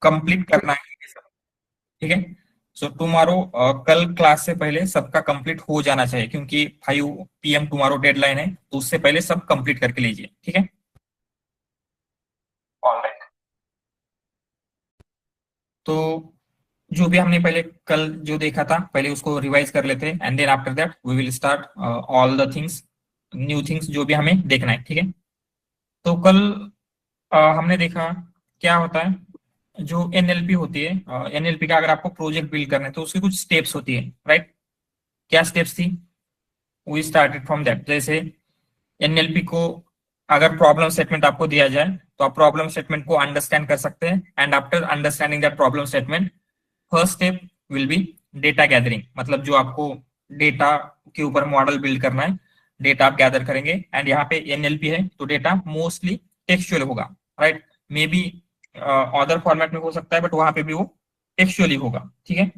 Complete करना है ये सब, ठीक है। सो टुमारो, कल क्लास से पहले सबका कंप्लीट हो जाना चाहिए, क्योंकि 5 PM टुमारो डेडलाइन है, तो उससे पहले सब कंप्लीट करके लीजिए, ठीक है। ऑलराइट। तो जो भी हमने पहले कल जो देखा था, पहले उसको रिवाइज कर लेते हैं, and then after that we will start all the things, new things जो भी हमें देखना है, ठीक है। तो कल हमने देखा क्या होता है, जो एनएलपी होती है, एनएलपी का अगर आपको प्रोजेक्ट बिल्ड करना है तो उसकी कुछ स्टेप्स होती है, राइट। क्या स्टेप्स थी, वी स्टार्टेड फ्रॉम दैट। जैसे एनएलपी को अगर प्रॉब्लम स्टेटमेंट आपको दिया जाए, तो आप प्रॉब्लम स्टेटमेंट को अंडरस्टैंड कर सकते हैं, and after understanding that problem statement, first step will be data gathering. मतलब जो आपको डेटा के ऊपर मॉडल बिल्ड करना है, डेटा आप गैदर करेंगे, एंड यहाँ पे एनएलपी है तो डेटा मोस्टली टेक्सचुअल होगा, right. May be other format में हो सकता है, बट वहां पे भी वो टेक्सचुअली होगा, ठीक है।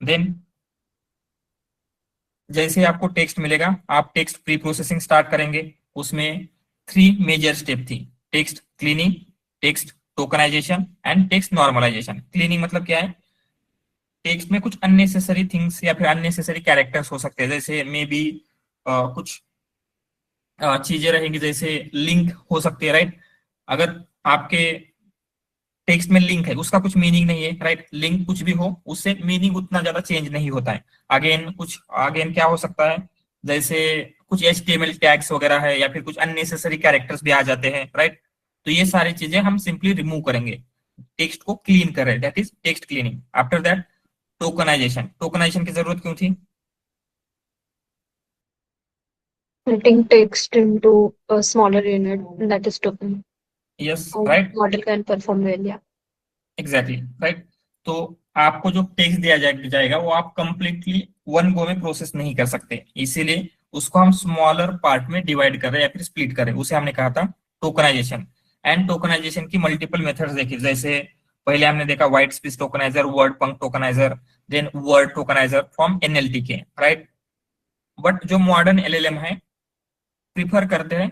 देन जैसे आपको टेक्स्ट मिलेगा, आप टेक्स्ट प्री प्रोसेसिंग स्टार्ट करेंगे। उसमें 3 मेजर स्टेप थी: text cleaning, text tokenization and text normalization. Cleaning मतलब क्या है, टेक्स्ट में कुछ अननेसेसरी थिंग्स या फिर अननेसेसरी कैरेक्टर्स हो सकते हैं, जैसे मे बी कुछ चीजें रहेंगी, जैसे लिंक हो सकती है, राइट। अगर आपके टेक्स्ट में लिंक है, उसका कुछ मीनिंग नहीं है, राइट। लिंक कुछ भी हो, उससे मीनिंग उतना ज्यादा चेंज नहीं होता है। अगेन क्या हो सकता है, जैसे कुछ HTML टैग्स वगैरह है, या फिर कुछ अननेसेसरी कैरेक्टर्स भी आ जाते हैं, राइट। तो ये सारी चीजें हम सिंपली रिमूव करेंगे, टेक्स्ट को क्लीन कर रहे हैं, that is text cleaning. After that tokenization. Tokenization की जरूरत क्यों थी? Splitting text into a smaller unit, that is token. Yes, How right, model can perform well, yeah. Exactly, right. तो आपको जो टेक्स्ट दिया जाएगा वो आप कंप्लीटली वन गो में प्रोसेस नहीं कर सकते, इसीलिए उसको हम स्मॉलर पार्ट में डिवाइड कर रहे हैं या फिर स्प्लिट कर रहे हैं, उसे हमने कहा था टोकनाइजेशन। एंड टोकनाइजेशन की मल्टीपल मेथड्स देखी, जैसे पहले हमने देखा white space tokenizer, word punct tokenizer, then word tokenizer from NLTK, right. But जो मॉडर्न एलएलएम है, प्रिफर करते हैं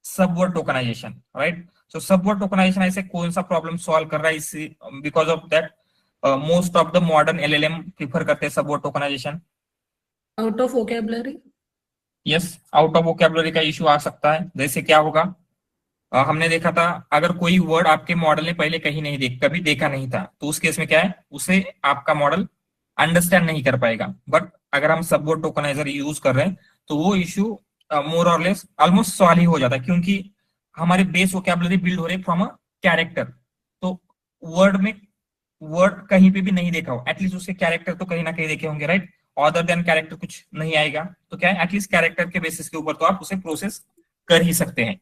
सब वर्ड टोकनाइजेशन, राइट। सो सब वर्ड टोकनाइजेशन ऐसे कौन सा प्रॉब्लम सॉल्व कर रहा है, इसी because of that most of the modern LLM prefer करते हैं sub word tokenization. Out of vocabulary. Yes, out of vocabulary का इशू आ सकता है। जैसे क्या होगा, हमने देखा था, अगर कोई वर्ड आपके मॉडल ने पहले कहीं नहीं कभी देखा नहीं था, तो उस केस में क्या है, उसे आपका मॉडल अंडरस्टैंड नहीं कर पाएगा। बट अगर हम सब वर्ड टोकनाइजर यूज कर रहे हैं, तो वो इशू मोर और लेस ऑलमोस्ट सॉल्व ही हो जाता है, क्योंकि हमारे बेस वोकैबुलरी बिल्ड हो रही है फ्रॉम अ कैरेक्टर। तो वर्ड में वर्ड कहीं पे भी नहीं देखा हो, एटलीस्ट उसके कैरेक्टर तो कहीं ना कहीं देखे होंगे, राइट। अदर देन कैरेक्टर कुछ नहीं आएगा, तो क्या है, एटलीस्ट कैरेक्टर के बेसिस के ऊपर तो आप उसे प्रोसेस कर ही सकते हैं।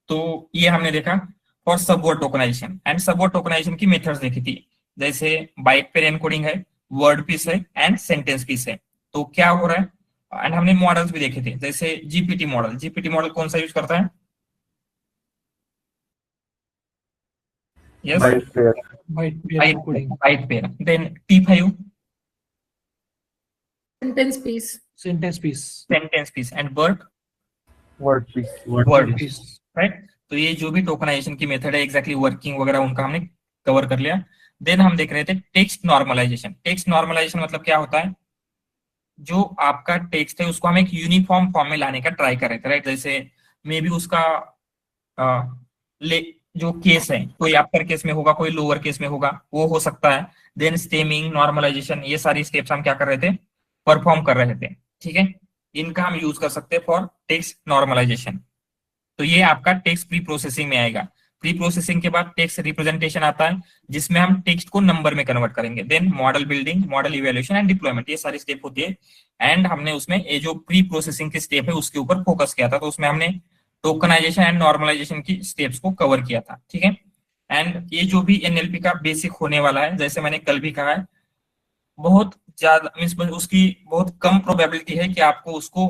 तो ये हमने देखा for subword tokenization. And subword tokenization की मेथड्स देखी थी, जैसे बाइट पेयर एनकोडिंग है, वर्ड पीस है एंड सेंटेंस पीस है। तो क्या हो रहा है, एंड हमने मॉडल्स भी देखे थे, जैसे जीपीटी मॉडल। जीपीटी मॉडल कौन सा यूज करता है? Yes, byte pair. Byte pair byte encoding, byte pair. Then T5 sentence piece. sentence piece, sentence piece, and word word piece. Word piece. Right. तो ये जो भी टोकनाइजेशन की मेथड है, एग्जैक्टली वर्किंग वगैरह उनका हमने कवर कर लिया। देन हम देख रहे थे टेक्स्ट नॉर्मलाइजेशन। टेक्स्ट नॉर्मलाइजेशन मतलब क्या होता है, जो आपका टेक्स्ट है उसको हम एक यूनिफॉर्म फॉर्म में लाने का ट्राई कर रहे थे, राइट। जैसे मे बी उसका आ, ले जो केस है, कोई अपर केस में होगा, कोई लोअर केस में होगा, वो हो सकता है। देन स्टेमिंग, नॉर्मलाइजेशन, ये सारी स्टेप्स हम क्या कर रहे थे, परफॉर्म कर रहे थे, ठीक है। इनका हम यूज कर सकते हैं फॉर टेक्स्ट नॉर्मलाइजेशन। तो ये आपका टेक्स्ट प्री प्रोसेसिंग में आएगा। प्री प्रोसेसिंग के बाद टेक्स्ट रिप्रेजेंटेशन आता है, जिसमें हम टेक्स्ट को नंबर में कन्वर्ट करेंगे। Then model building, model evaluation and deployment, ये सारी स्टेप होती है। एंड हमने उसमें ये जो प्री प्रोसेसिंग की स्टेप है उसके ऊपर फोकस किया था, तो उसमें हमने टोकनाइजेशन एंड नॉर्मलाइजेशन की स्टेप्स को कवर किया था, ठीक है। एंड ये जो भी एनएलपी का बेसिक होने वाला है, जैसे मैंने कल भी कहा है, बहुत ज्यादा मीन्स उसकी बहुत कम प्रोबेबिलिटी है कि आपको उसको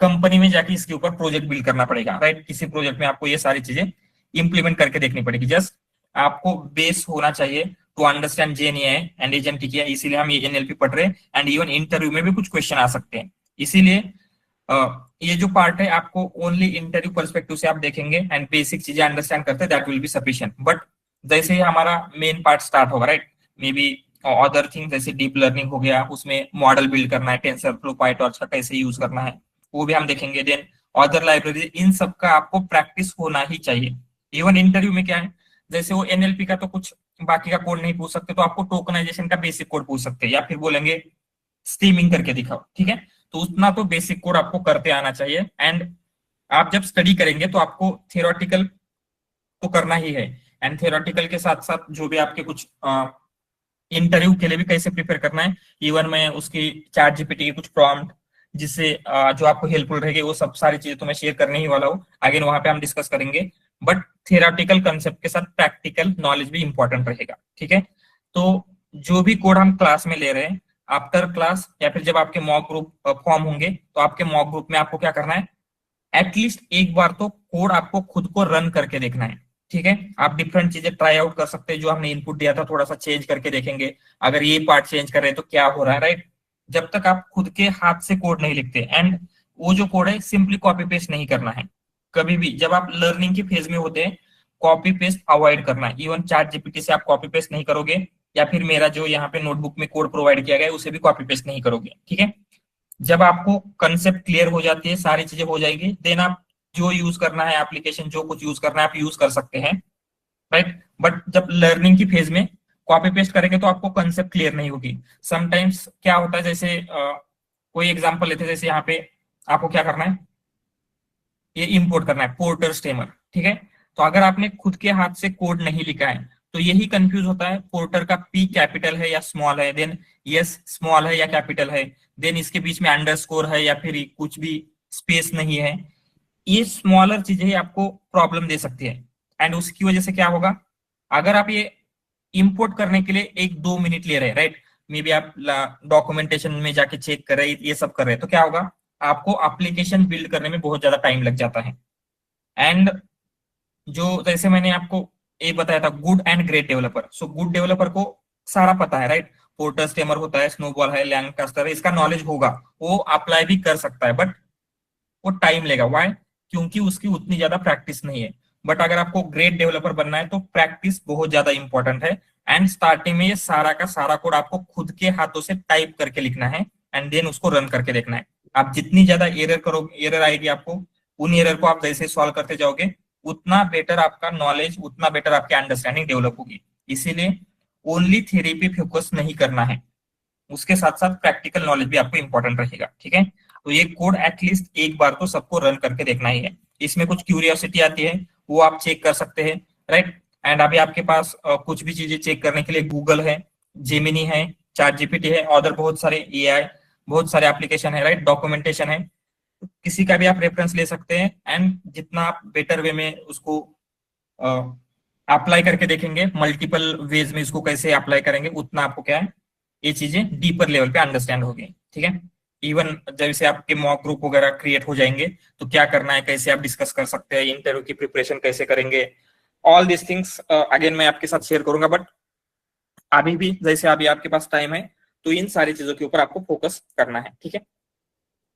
कंपनी में जाके इसके ऊपर प्रोजेक्ट बिल्ड करना पड़ेगा, राइट। किसी प्रोजेक्ट में आपको ये सारी चीजें इंप्लीमेंट करके देखनी पड़ेगी। जस्ट आपको बेस होना चाहिए टू अंडरस्टैंड जेएनए एंड एजेंट किया, इसीलिए हम ये एनएलपी पढ़ रहे हैं। एंड इवन इंटरव्यू में भी कुछ क्वेश्चन आ सकते हैं, इसीलिए ये जो पार्ट है आपको ओनली इंटरव्यू पर्सपेक्टिव से आप देखेंगे एंड बेसिक चीजें अंडरस्टैंड करते हैं, that will be sufficient. But जैसे ही हमारा मेन पार्ट स्टार्ट होगा, right, may be other thing जैसे डीप लर्निंग हो गया, उसमें मॉडल बिल्ड करना है, टेंसर फ्लो, पाइटॉर्च का कैसे यूज करना है, वो भी हम देखेंगे। देन अदर लाइब्रेरी, इन सब का आपको प्रैक्टिस होना ही चाहिए। इवन इंटरव्यू में क्या है, जैसे वो एनएलपी का तो कुछ बाकी का कोड नहीं पूछ सकते, तो आपको टोकनाइजेशन का बेसिक कोड पूछ सकते हैं, या फिर बोलेंगे स्ट्रीमिंग करके दिखाओ, ठीक है। तो उतना तो बेसिक कोड आपको करते आना चाहिए। एंड आप जब स्टडी करेंगे तो आपको थियोरेटिकल तो करना ही है, एंड थियोरेटिकल के साथ साथ जो भी आपके कुछ इंटरव्यू के लिए भी कैसे प्रिपेयर करना है, इवन मैं उसकी चैट जीपीटी की कुछ प्रॉम्प्ट जिससे जो आपको हेल्पफुल रहेगी, वो सब सारी चीजें तो मैं शेयर करने ही वाला हूँ, अगेन वहां पे हम डिस्कस करेंगे। बट थियोरेटिकल कंसेप्ट के साथ प्रैक्टिकल नॉलेज भी इंपॉर्टेंट रहेगा, ठीक है। तो जो भी कोड हम क्लास में ले रहे हैं, आफ्टर क्लास या फिर जब आपके मॉक ग्रुप फॉर्म होंगे, तो आपके मॉक ग्रुप में आपको क्या करना है, एटलीस्ट एक बार तो कोड आपको खुद को रन करके देखना है, ठीक है। आप डिफरेंट चीजें ट्राई आउट कर सकते हैं, जो हमने इनपुट दिया था थोड़ा सा चेंज करके देखेंगे, अगर ये पार्ट चेंज कर रहे हैं तो क्या हो रहा है, राइट। जब तक आप खुद के हाथ से कोड नहीं लिखते, एंड वो जो कोड है सिंपली कॉपी पेस्ट नहीं करना है कभी भी। जब आप लर्निंग की फेज में होते हैं, कॉपी पेस्ट अवॉइड करना है। इवन चैट जीपीटी से आप कॉपी पेस्ट नहीं करोगे, या फिर मेरा जो यहाँ पे नोटबुक में कोड प्रोवाइड किया गया है उसे भी कॉपी पेस्ट नहीं करोगे, ठीक है। जब आपको कंसेप्ट क्लियर हो जाती है, सारी चीजें हो जाएगी, देन आप जो यूज करना है एप्लीकेशन, जो कुछ यूज करना है आप यूज कर सकते हैं, राइट। बट जब लर्निंग की फेज में कॉपी पेस्ट करेंगे तो आपको कंसेप्ट क्लियर नहीं होगी। समटाइम्स क्या होता है, जैसे कोई एग्जांपल लेते हैं, जैसे यहाँ पे आपको क्या करना है, ये इंपोर्ट करना है पोर्टर स्टेमर, ठीक है। तो अगर आपने खुद के हाथ से कोड नहीं लिखा है तो यही कंफ्यूज होता है, पोर्टर का पी कैपिटल है या स्मॉल है, देन यस स्मॉल है या कैपिटल है, देन इसके बीच में अंडरस्कोर है या फिर कुछ भी स्पेस नहीं है। ये स्मॉलर चीजें ही आपको प्रॉब्लम दे सकती है, एंड उसकी वजह से क्या होगा, अगर आप ये इंपोर्ट करने के लिए 1-2 मिनट ले रहे हैं, राइट, मे बी आप डॉक्यूमेंटेशन में जाके चेक कर रहे हैं, ये सब कर रहे हैं, तो क्या होगा, आपको एप्लीकेशन बिल्ड करने में बहुत ज्यादा टाइम लग जाता है। एंड जो जैसे मैंने आपको ये बताया था, good and great developer, so good developer को सारा पता है, राइट, पोर्टर स्टेमर होता है, स्नोबॉल है, लैंकास्टर है, इसका नॉलेज होगा, वो अप्लाई भी कर सकता है, बट वो टाइम लेगा। व्हाई? क्योंकि उसकी उतनी ज्यादा प्रैक्टिस नहीं है। बट अगर आपको ग्रेट डेवलपर बनना है तो प्रैक्टिस बहुत ज्यादा इंपॉर्टेंट है, एंड स्टार्टिंग में ये सारा का सारा कोड आपको खुद के हाथों से टाइप करके लिखना है, एंड देन उसको रन करके देखना है। आप जितनी ज्यादा एरर करोगे, एरर आएगी आपको, उन एरर को आप जैसे सॉल्व करते जाओगे, उतना बेटर आपका नॉलेज, उतना बेटर आपकी अंडरस्टैंडिंग डेवलप होगी। इसीलिए ओनली थ्योरी पे फोकस नहीं करना है, उसके साथ साथ प्रैक्टिकल नॉलेज भी आपको इंपॉर्टेंट रहेगा, ठीक है। तो ये कोड एटलीस्ट एक बार तो सबको रन करके देखना ही है। इसमें कुछ क्यूरियोसिटी आती है, वो आप चेक कर सकते हैं, राइट। एंड अभी आपके पास कुछ भी चीजें चेक करने के लिए गूगल है, जेमिनी है, चैट जीपीटी है, और बहुत सारे एआई, बहुत सारे एप्लीकेशन है, राइट, डॉक्यूमेंटेशन है, किसी का भी आप रेफरेंस ले सकते हैं। एंड जितना आप बेटर वे में उसको अप्लाई करके देखेंगे, मल्टीपल वेज में इसको कैसे अप्लाई करेंगे, उतना आपको क्या है, ये चीजें डीपर लेवल पे अंडरस्टैंड होगी, ठीक है। इवन जैसे आपके मॉक ग्रुप वगैरह क्रिएट हो जाएंगे तो क्या करना है, कैसे आप डिस्कस कर सकते हैं, इंटरव्यू की प्रिपरेशन कैसे करेंगे, ऑल दिस थिंग्स अगेन मैं आपके साथ शेयर करूंगा। बट अभी भी जैसे अभी आपके पास टाइम है, तो इन सारी चीजों के ऊपर आपको फोकस करना है, ठीक है।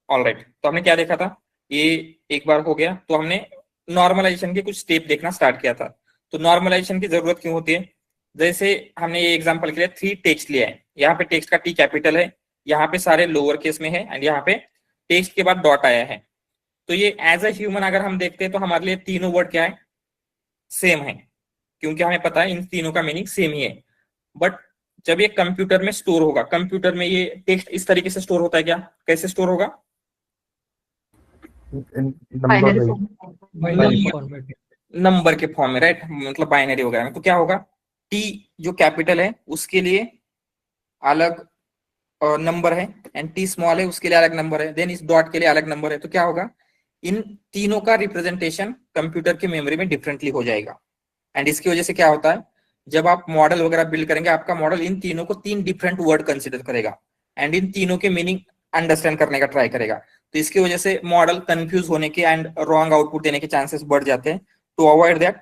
ऑल राइट, तो हमने क्या देखा था, ये एक बार हो गया, तो हमने नॉर्मलाइजेशन के कुछ स्टेप देखना स्टार्ट किया था। तो नॉर्मलाइजेशन की जरूरत क्यों होती है, जैसे हमने ये एग्जांपल के लिए 3 टेक्स्ट लिया है, यहाँ पे टेक्स्ट का टी कैपिटल है, यहाँ पे सारे लोअर केस में है, एंड यहाँ पे टेक्स्ट के बाद डॉट आया है। तो ये एज अ ह्यूमन अगर हम देखते हैं तो हमारे लिए तीनों वर्ड क्या है, सेम है, क्योंकि हमें पता है इन तीनों का मीनिंग सेम ही है। बट जब ये कंप्यूटर में स्टोर होगा, कंप्यूटर में ये टेक्स्ट इस तरीके से स्टोर होता है क्या, कैसे स्टोर होगा, Binary form. नंबर के फॉर्म में, राइट, मतलब बाइनरी वगैरह में। तो क्या होगा, टी जो कैपिटल है उसके लिए अलग नंबर है, एंड टी स्मॉल है उसके लिए अलग नंबर है, देन इस डॉट के लिए अलग नंबर है। तो क्या होगा, इन तीनों का रिप्रेजेंटेशन कंप्यूटर की मेमोरी में डिफरेंटली हो जाएगा। एंड इसकी वजह से क्या होता है, जब आप मॉडल वगैरह बिल्ड करेंगे, आपका मॉडल इन तीनों को 3 डिफरेंट वर्ड कंसिडर करेगा, एंड इन तीनों के मीनिंग अंडरस्टैंड करने का ट्राई करेगा। तो इसकी वजह से मॉडल कंफ्यूज होने के एंड रॉन्ग आउटपुट देने के चांसेस बढ़ जाते हैं। टू अवॉइड दैट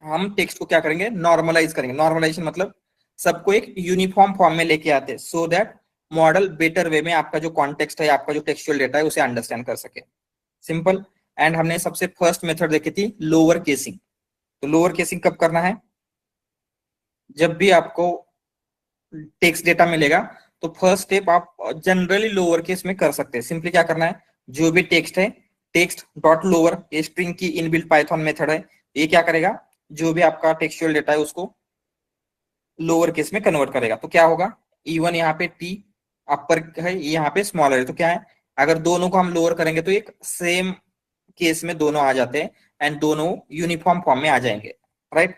हम टेक्स्ट को क्या करेंगे, नॉर्मलाइज करेंगे। नॉर्मलाइजेशन मतलब सबको एक यूनिफॉर्म फॉर्म में लेके आते हैं, so that model better way में आपका जो कॉन्टेक्स्ट है, आपका जो टेक्सचुअल डेटा है, उसे अंडरस्टैंड कर सके। सिंपल। एंड हमने सबसे फर्स्ट मेथड देखी थी लोअर केसिंग। तो लोअर केसिंग कब करना है, जब भी आपको टेक्स्ट डेटा मिलेगा तो फर्स्ट स्टेप आप जनरली लोअर केस में कर सकते हैं। सिंपली क्या करना है, जो भी टेक्स्ट है, टेक्स्ट डॉट लोअर, ये स्ट्रिंग की इनबिल्ट पाइथन मेथड है, ये क्या करेगा, जो भी आपका टेक्सचुअल डेटा है उसको लोअर केस में कन्वर्ट करेगा। तो क्या होगा, इवन यहाँ पे टी अपर है, यहाँ पे स्मॉलर है, तो क्या है, अगर दोनों को हम लोअर करेंगे तो एक सेम केस में दोनों आ जाते हैं एंड दोनों यूनिफॉर्म फॉर्म में आ जाएंगे, राइट।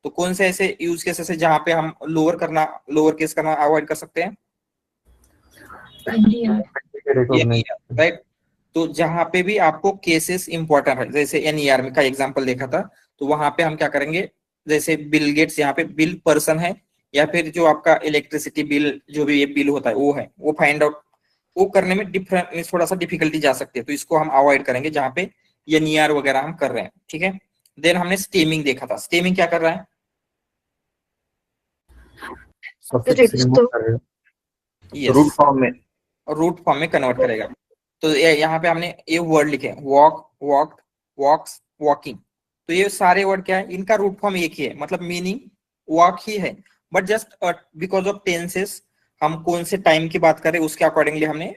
तो कौन से ऐसे यूज केसेस है जहां पे हम लोअर केस करना अवॉइड कर सकते हैं, रिकॉग्निशन। राइट। तो जहां पे भी आपको केसेस इंपॉर्टेंट है, जैसे एनईआर का एग्जांपल देखा था, तो वहां पे हम क्या करेंगे, जैसे बिल गेट्स, यहाँ पे बिल पर्सन है, या फिर जो आपका इलेक्ट्रिसिटी बिल, जो भी ये बिल होता है वो है, वो फाइंड आउट, वो करने में डिफरेंट थोड़ा सा डिफिकल्टी जा सकती है, तो इसको हम अवॉइड करेंगे जहां पे एनईआर वगैरह हम कर रहे हैं, ठीक है। देन हमने स्टेमिंग देखा था, स्टेमिंग क्या कर रहा है, सफिक्स रिमूव करेगा रूट फॉर्म में, रूट फॉर्म में कन्वर्ट करेगा। तो यहाँ पे हमने ये वर्ड लिखे, वॉक, वॉक्ड, वॉक्स, वॉकिंग, तो ये सारे वर्ड क्या है, इनका रूट फॉर्म एक ही है, मतलब मीनिंग वॉक ही है, but just because of tenses हम कौन से टाइम की बात करें उसके अकॉर्डिंगली हमने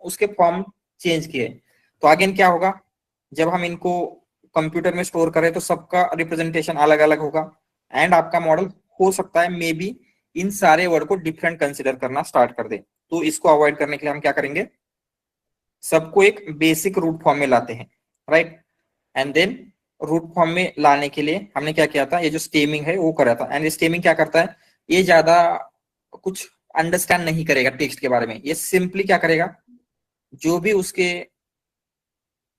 उसके फॉर्म चेंज किए। तो अगेन क्या होगा, जब हम इनको कंप्यूटर में स्टोर करें तो सबका रिप्रेजेंटेशन अलग अलग होगा, एंड आपका मॉडल हो सकता है मे बी इन सारे वर्ड को डिफरेंट कंसिडर करना स्टार्ट कर दे। तो इसको अवॉइड करने के लिए हम क्या करेंगे, सबको एक बेसिक रूट फॉर्म में लाते हैं, right. And then root form में लाने के लिए हमने क्या किया था, ये जो स्टेमिंग है वो करा था। एंड स्टेमिंग क्या करता है, ये ज्यादा कुछ अंडरस्टैंड नहीं करेगा टेक्स्ट के बारे में, ये सिंपली क्या करेगा, जो भी उसके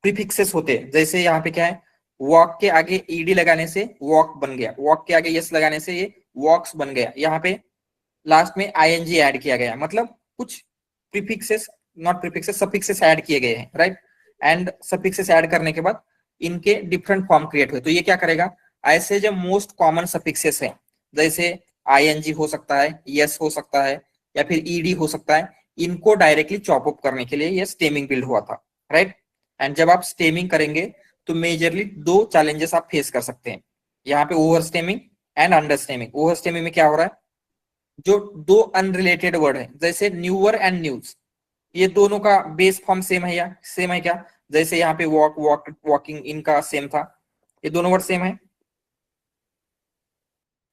प्रीफिक्सेस होते हैं, जैसे यहाँ पे क्या है, वॉक के आगे ईडी लगाने से वॉक बन गया, वॉक के आगे यस लगाने से ये वॉक्स बन गया, यहाँ पे लास्ट में आईएनजी ऐड किया गया, मतलब कुछ prefixes, not prefixes, suffixes add किए गए हैं, राइट। एंड सफिक्सेस ऐड करने के बाद इनके डिफरेंट फॉर्म क्रिएट हुए। तो ये क्या करेगा, ऐसे जो मोस्ट कॉमन सफिक्सेस हैं, जैसे आईएनजी हो सकता है, यस हो सकता है, या फिर ईडी हो सकता है, इनको डायरेक्टली चॉप अप करने के लिए ये स्टेमिंग बिल्ड हुआ था, राइट। एंड जब आप स्टेमिंग करेंगे तो मेजरली दो चैलेंजेस आप फेस कर सकते हैं, यहाँ पे over stemming and under stemming. Over stemming में क्या हो रहा है, जो दो अनरिलेटेड वर्ड है, जैसे न्यूअर एंड न्यूज, ये दोनों का बेस फॉर्म सेम है या सेम है क्या, जैसे यहाँ पे वॉक, वॉक, वॉकिंग, इनका सेम था, ये दोनों वर्ड सेम है,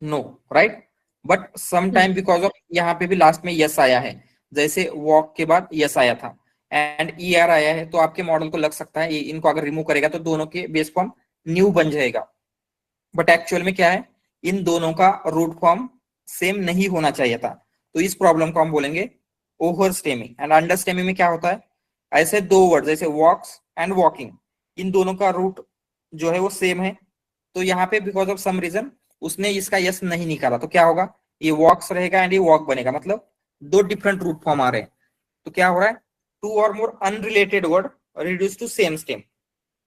no, right. But some time because of यहाँ पे भी लास्ट में यस आया है, जैसे वॉक के बाद यस आया था एंड ई आर आया है, तो आपके मॉडल को लग सकता है इनको अगर रिमूव करेगा तो दोनों के बेस फॉर्म न्यू बन जाएगा, बट एक्चुअल में क्या है, इन दोनों का रूट फॉर्म सेम नहीं होना चाहिए था। तो इस प्रॉब्लम को हम बोलेंगे over stemming. And under stemming में क्या होता है, ऐसे दो वर्ड जैसे वॉक्स एंड वॉकिंग, इन दोनों का रूट जो है वो सेम है, तो यहाँ पे बिकॉज ऑफ सम रीजन उसने इसका यस नहीं निकाला, तो क्या होगा, ये वॉक्स रहेगा एंड ये वॉक बनेगा, मतलब दो डिफरेंट रूट फॉर्म आ रहे हैं। तो क्या हो रहा है, two or more unrelated word reduce to same stem,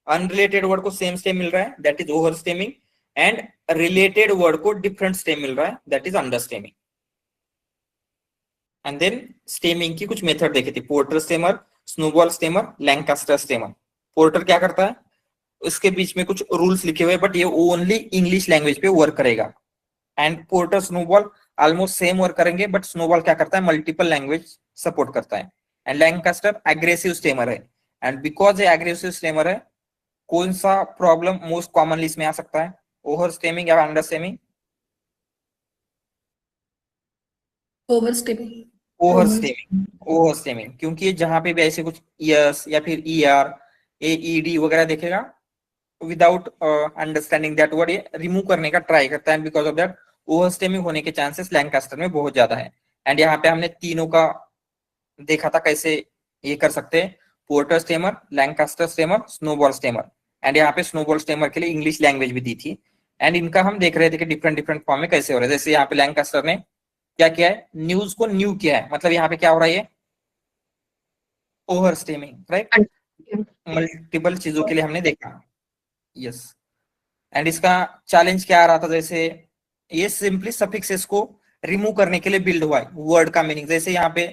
unrelated word को सेम स्टेम मिल रहा है, that is over stemming, and related word को डिफरेंट स्टेम मिल रहा है, that is under stemming. And then stemming की कुछ मेथड देखी थी, Porter stemmer, snowball stemmer, Lancaster stemmer. Porter क्या करता है, इसके बीच में कुछ रूल्स लिखे हुए, बट ये ओनली इंग्लिश लैंग्वेज पे वर्क करेगा। And porter, snowball almost same work करेंगे, बट स्नोबॉल क्या करता है, मल्टीपल लैंग्वेज सपोर्ट करता है। एंड लैंकास्टर एग्रेसिव स्टेमर है, एंड बिकॉज ये एग्रेसिव स्टेमर है, कौन सा प्रॉब्लम मोस्ट कॉमनली इसमें आ सकता है, ओवर स्टेमिंग या under stemming, Overstepping. Over stemming, over stemming, क्योंकि जहां पे भी ऐसे कुछ यस या फिर ई आर, एईडी वगैरह देखेगा, विदाउट अंडरस्टैंडिंग दैट वर्ड ये रिमूव करने का ट्राई करता है, because of that over stemming होने के चांसेस लैंकास्टर में बहुत ज्यादा है। एंड यहाँ पे हमने तीनों का देखा था कैसे ये कर सकते हैं, porter stammer, Lancaster stammer, snowball stammer. And यहाँ पे स्नोबॉल स्टेमर के लिए इंग्लिश लैंग्वेज भी दी थी, एंड इनका हम देख रहे थे कि डिफरेंट डिफरेंट फॉर्म में कैसे हो रहा है। जैसे यहाँ पे लैंकास्टर ने क्या किया है, न्यूज को न्यू किया है, मतलब यहाँ पे क्या हो रहा है, ये ओवर स्टेमिंग, राइट। मल्टीपल चीजों के लिए हमने देखा, यस। एंड इसका चैलेंज क्या आ रहा था, जैसे ये सिंपली सफिक्सेस को रिमूव करने के लिए बिल्ड हुआ है, वर्ड का मीनिंग, जैसे यहाँ पे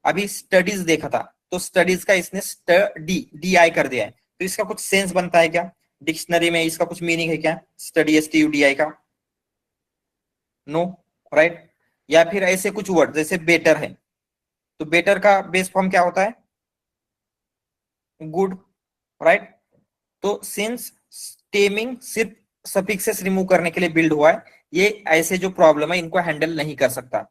अभी स्टडीज देखा था, तो स्टडीज का इसने स्टडी डी आई कर दिया है, तो इसका कुछ सेंस बनता है क्या, डिक्शनरी में इसका कुछ मीनिंग है क्या, study S T U D I का, नो। राइट। या फिर ऐसे कुछ वर्ड जैसे बेटर है, तो बेटर का बेस फॉर्म क्या होता है? Good, right. तो सिंस स्टेमिंग सिर्फ सफिक्सेस रिमूव करने के लिए बिल्ड हुआ है, ये ऐसे जो प्रॉब्लम है इनको हैंडल नहीं कर सकता।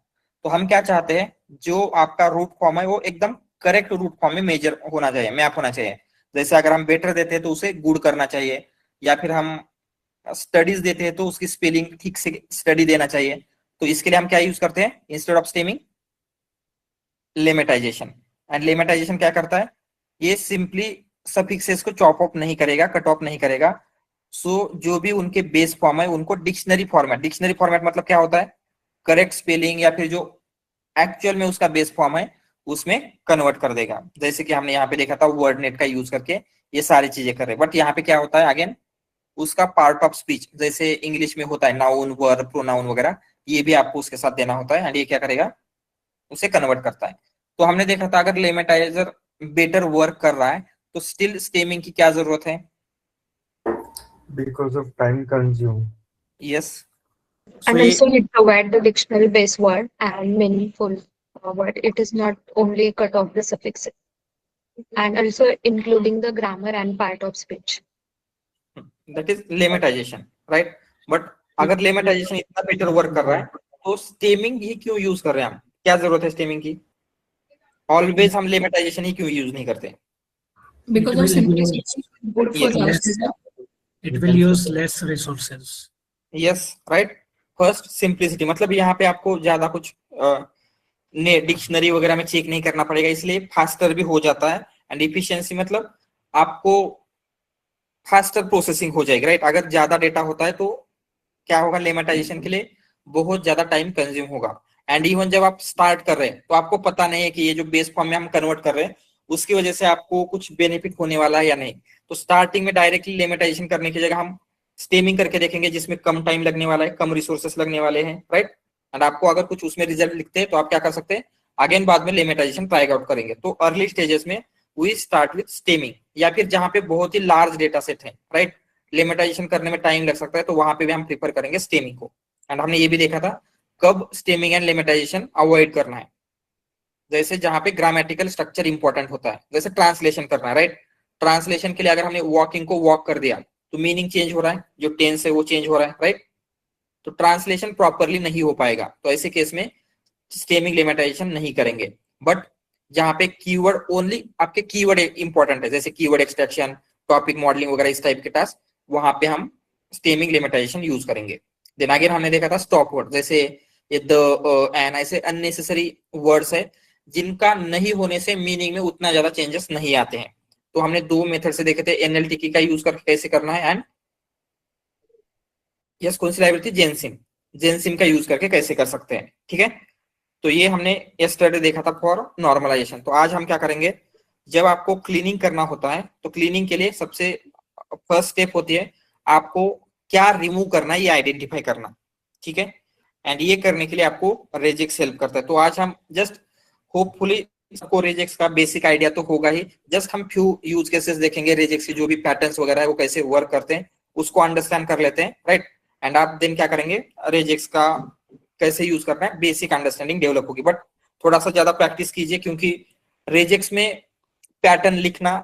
तो हम क्या चाहते हैं, जो आपका रूट फॉर्म है वो एकदम करेक्ट रूट फॉर्म में मेजर होना चाहिए, मैप होना चाहिए। जैसे अगर हम बेटर देते हैं तो उसे गुड करना चाहिए, या फिर हम स्टडीज देते हैं तो उसकी स्पेलिंग ठीक से स्टडी देना चाहिए। तो इसके लिए हम क्या यूज करते हैं instead of stemming? Lemmatisation. And lemmatisation क्या करता है, ये सिंपली सफिक्सेस को चॉप ऑफ नहीं करेगा, कट ऑफ नहीं करेगा। सो जो भी उनके बेस फॉर्म है उनको डिक्शनरी फॉर्मेट मतलब क्या होता है? करेक्ट स्पेलिंग या फिर जो एक्चुअल में उसका बेस फॉर्म है उसमें कन्वर्ट कर देगा। जैसे कि हमने यहाँ पे देखा था वर्डनेट का यूज करके ये सारी चीजें कर रहे हैं। बट यहाँ पे क्या होता है अगेन, उसका पार्ट ऑफ स्पीच जैसे इंग्लिश में होता है नाउन, वर्ब, प्रोनाउन वगैरह, ये भी आपको उसके साथ देना होता है। एंड ये क्या करेगा, उसे कन्वर्ट करता है। तो हमने देखा था अगर लेमेटाइजर बेटर वर्क कर रहा है तो स्टिल स्टेमिंग की क्या जरूरत है? Because of time consumed. Yes. And also it provide the dictionary based word and meaningful word. It is not only cut off the suffix and also including the grammar and part of speech. That is lemmatisation, right. But अगर lemmatisation इतना better work कर रहा है तो stemming ही क्यों use कर रहे हैं हम? क्या जरूरत है स्टेमिंग की? ऑलवेज हम लेमेटाइजेशन ही क्यों यूज नहीं करते? Because of simplicity, good for Yes. last data. It will use less resources. Yes, right. First simplicity, मतलब यहाँ पे आपको ज्यादा कुछ ने डिक्शनरी वगैरह में चेक नहीं करना पड़ेगा, इसलिए फास्टर भी हो जाता है। एंड इफिशियंसी मतलब आपको फास्टर प्रोसेसिंग हो जाएगी, राइट। अगर ज्यादा डेटा होता है तो क्या होगा, लेमेटाइजेशन के लिए बहुत ज्यादा टाइम कंज्यूम होगा। एंड इवन जब आप स्टार्ट कर रहे हैं तो आपको पता नहीं है कि ये जो बेस फॉर्म में हम कन्वर्ट कर रहे हैं उसकी वजह से आपको कुछ बेनिफिट होने वाला है या नहीं। तो स्टार्टिंग में डायरेक्टली लेमेटाइजेशन करने की जगह हम स्टेमिंग करके देखेंगे, जिसमें कम टाइम लगने वाला है, कम रिसोर्सेस लगने वाले हैं, राइट। एंड आपको अगर कुछ उसमें रिजल्ट लिखते हैं तो आप क्या कर सकते हैं, अगेन बाद में लेमेटाइजेशन ट्राई आउट करेंगे। तो अर्ली स्टेजेस में वी स्टार्ट विथ स्टेमिंग, या फिर जहां पे बहुत ही लार्ज डेटा सेट है, राइट, लेमेटाइजेशन करने में टाइम लग सकता है, तो वहां पे भी हम प्रीफर करेंगे स्टेमिंग को। एंड हमने ये भी देखा था कब स्टेमिंग एंड लेमेटाइजेशन अवॉइड करना है, जैसे जहां पे ग्रामेटिकल स्ट्रक्चर इंपॉर्टेंट होता है, जैसे ट्रांसलेशन करना है, राइट। ट्रांसलेशन के लिए अगर हमने वॉकिंग को वॉक कर दिया तो मीनिंग चेंज हो रहा है, जो टेंस है वो चेंज हो रहा है, राइट। तो ट्रांसलेशन प्रॉपरली नहीं हो पाएगा, तो ऐसे केस में स्टेमिंग लेमेटाइजेशन नहीं करेंगे। बट जहां पे कीवर्ड ओनली आपके कीवर्ड इंपॉर्टेंट है, जैसे कीवर्ड एक्सट्रैक्शन, टॉपिक मॉडलिंग वगैरह इस टाइप के टास्क, वहां पे हम स्टेमिंग लिमिटेशन यूज करेंगे। देन आगे हमने देखा था स्टॉप वर्ड, जैसे ये द एन, ऐसे अननेसेसरी वर्ड्स है जिनका नहीं होने से मीनिंग में उतना ज्यादा चेंजेस नहीं आते हैं। तो हमने दो मेथड से देखे थे, एनएलटीके का यूज करके कैसे करना है, एंड यस कौन सी लाइब्रेरी थी, जेनसिम का यूज करके कैसे कर सकते हैं, ठीक है। तो ये हमने यस्टरडे देखा था फॉर नॉर्मलाइजेशन। तो आज हम क्या करेंगे, जब आपको क्लीनिंग करना होता है तो क्लीनिंग के लिए सबसे फर्स्ट स्टेप होती है आपको क्या रिमूव करना है ये आइडेंटिफाई करना, ठीक है। एंड ये करने के लिए आपको रेजेक्स हेल्प करता है। तो आज हम जस्ट होपफुली सबको रेजेक्स का बेसिक आइडिया तो होगा ही, जस्ट हम फ्यू यूज केसेस देखेंगे, रेजेक्स के जो भी पैटर्न्स वगैरह है वो कैसे वर्क करते हैं उसको अंडरस्टैंड कर लेते हैं, राइट। एंड आप देन क्या करेंगे, रेजेक्स का कैसे यूज करना है बेसिक अंडरस्टैंडिंग डेवलप होगी। बट थोड़ा सा ज्यादा प्रैक्टिस कीजिए, क्योंकि रेजेक्स में पैटर्न लिखना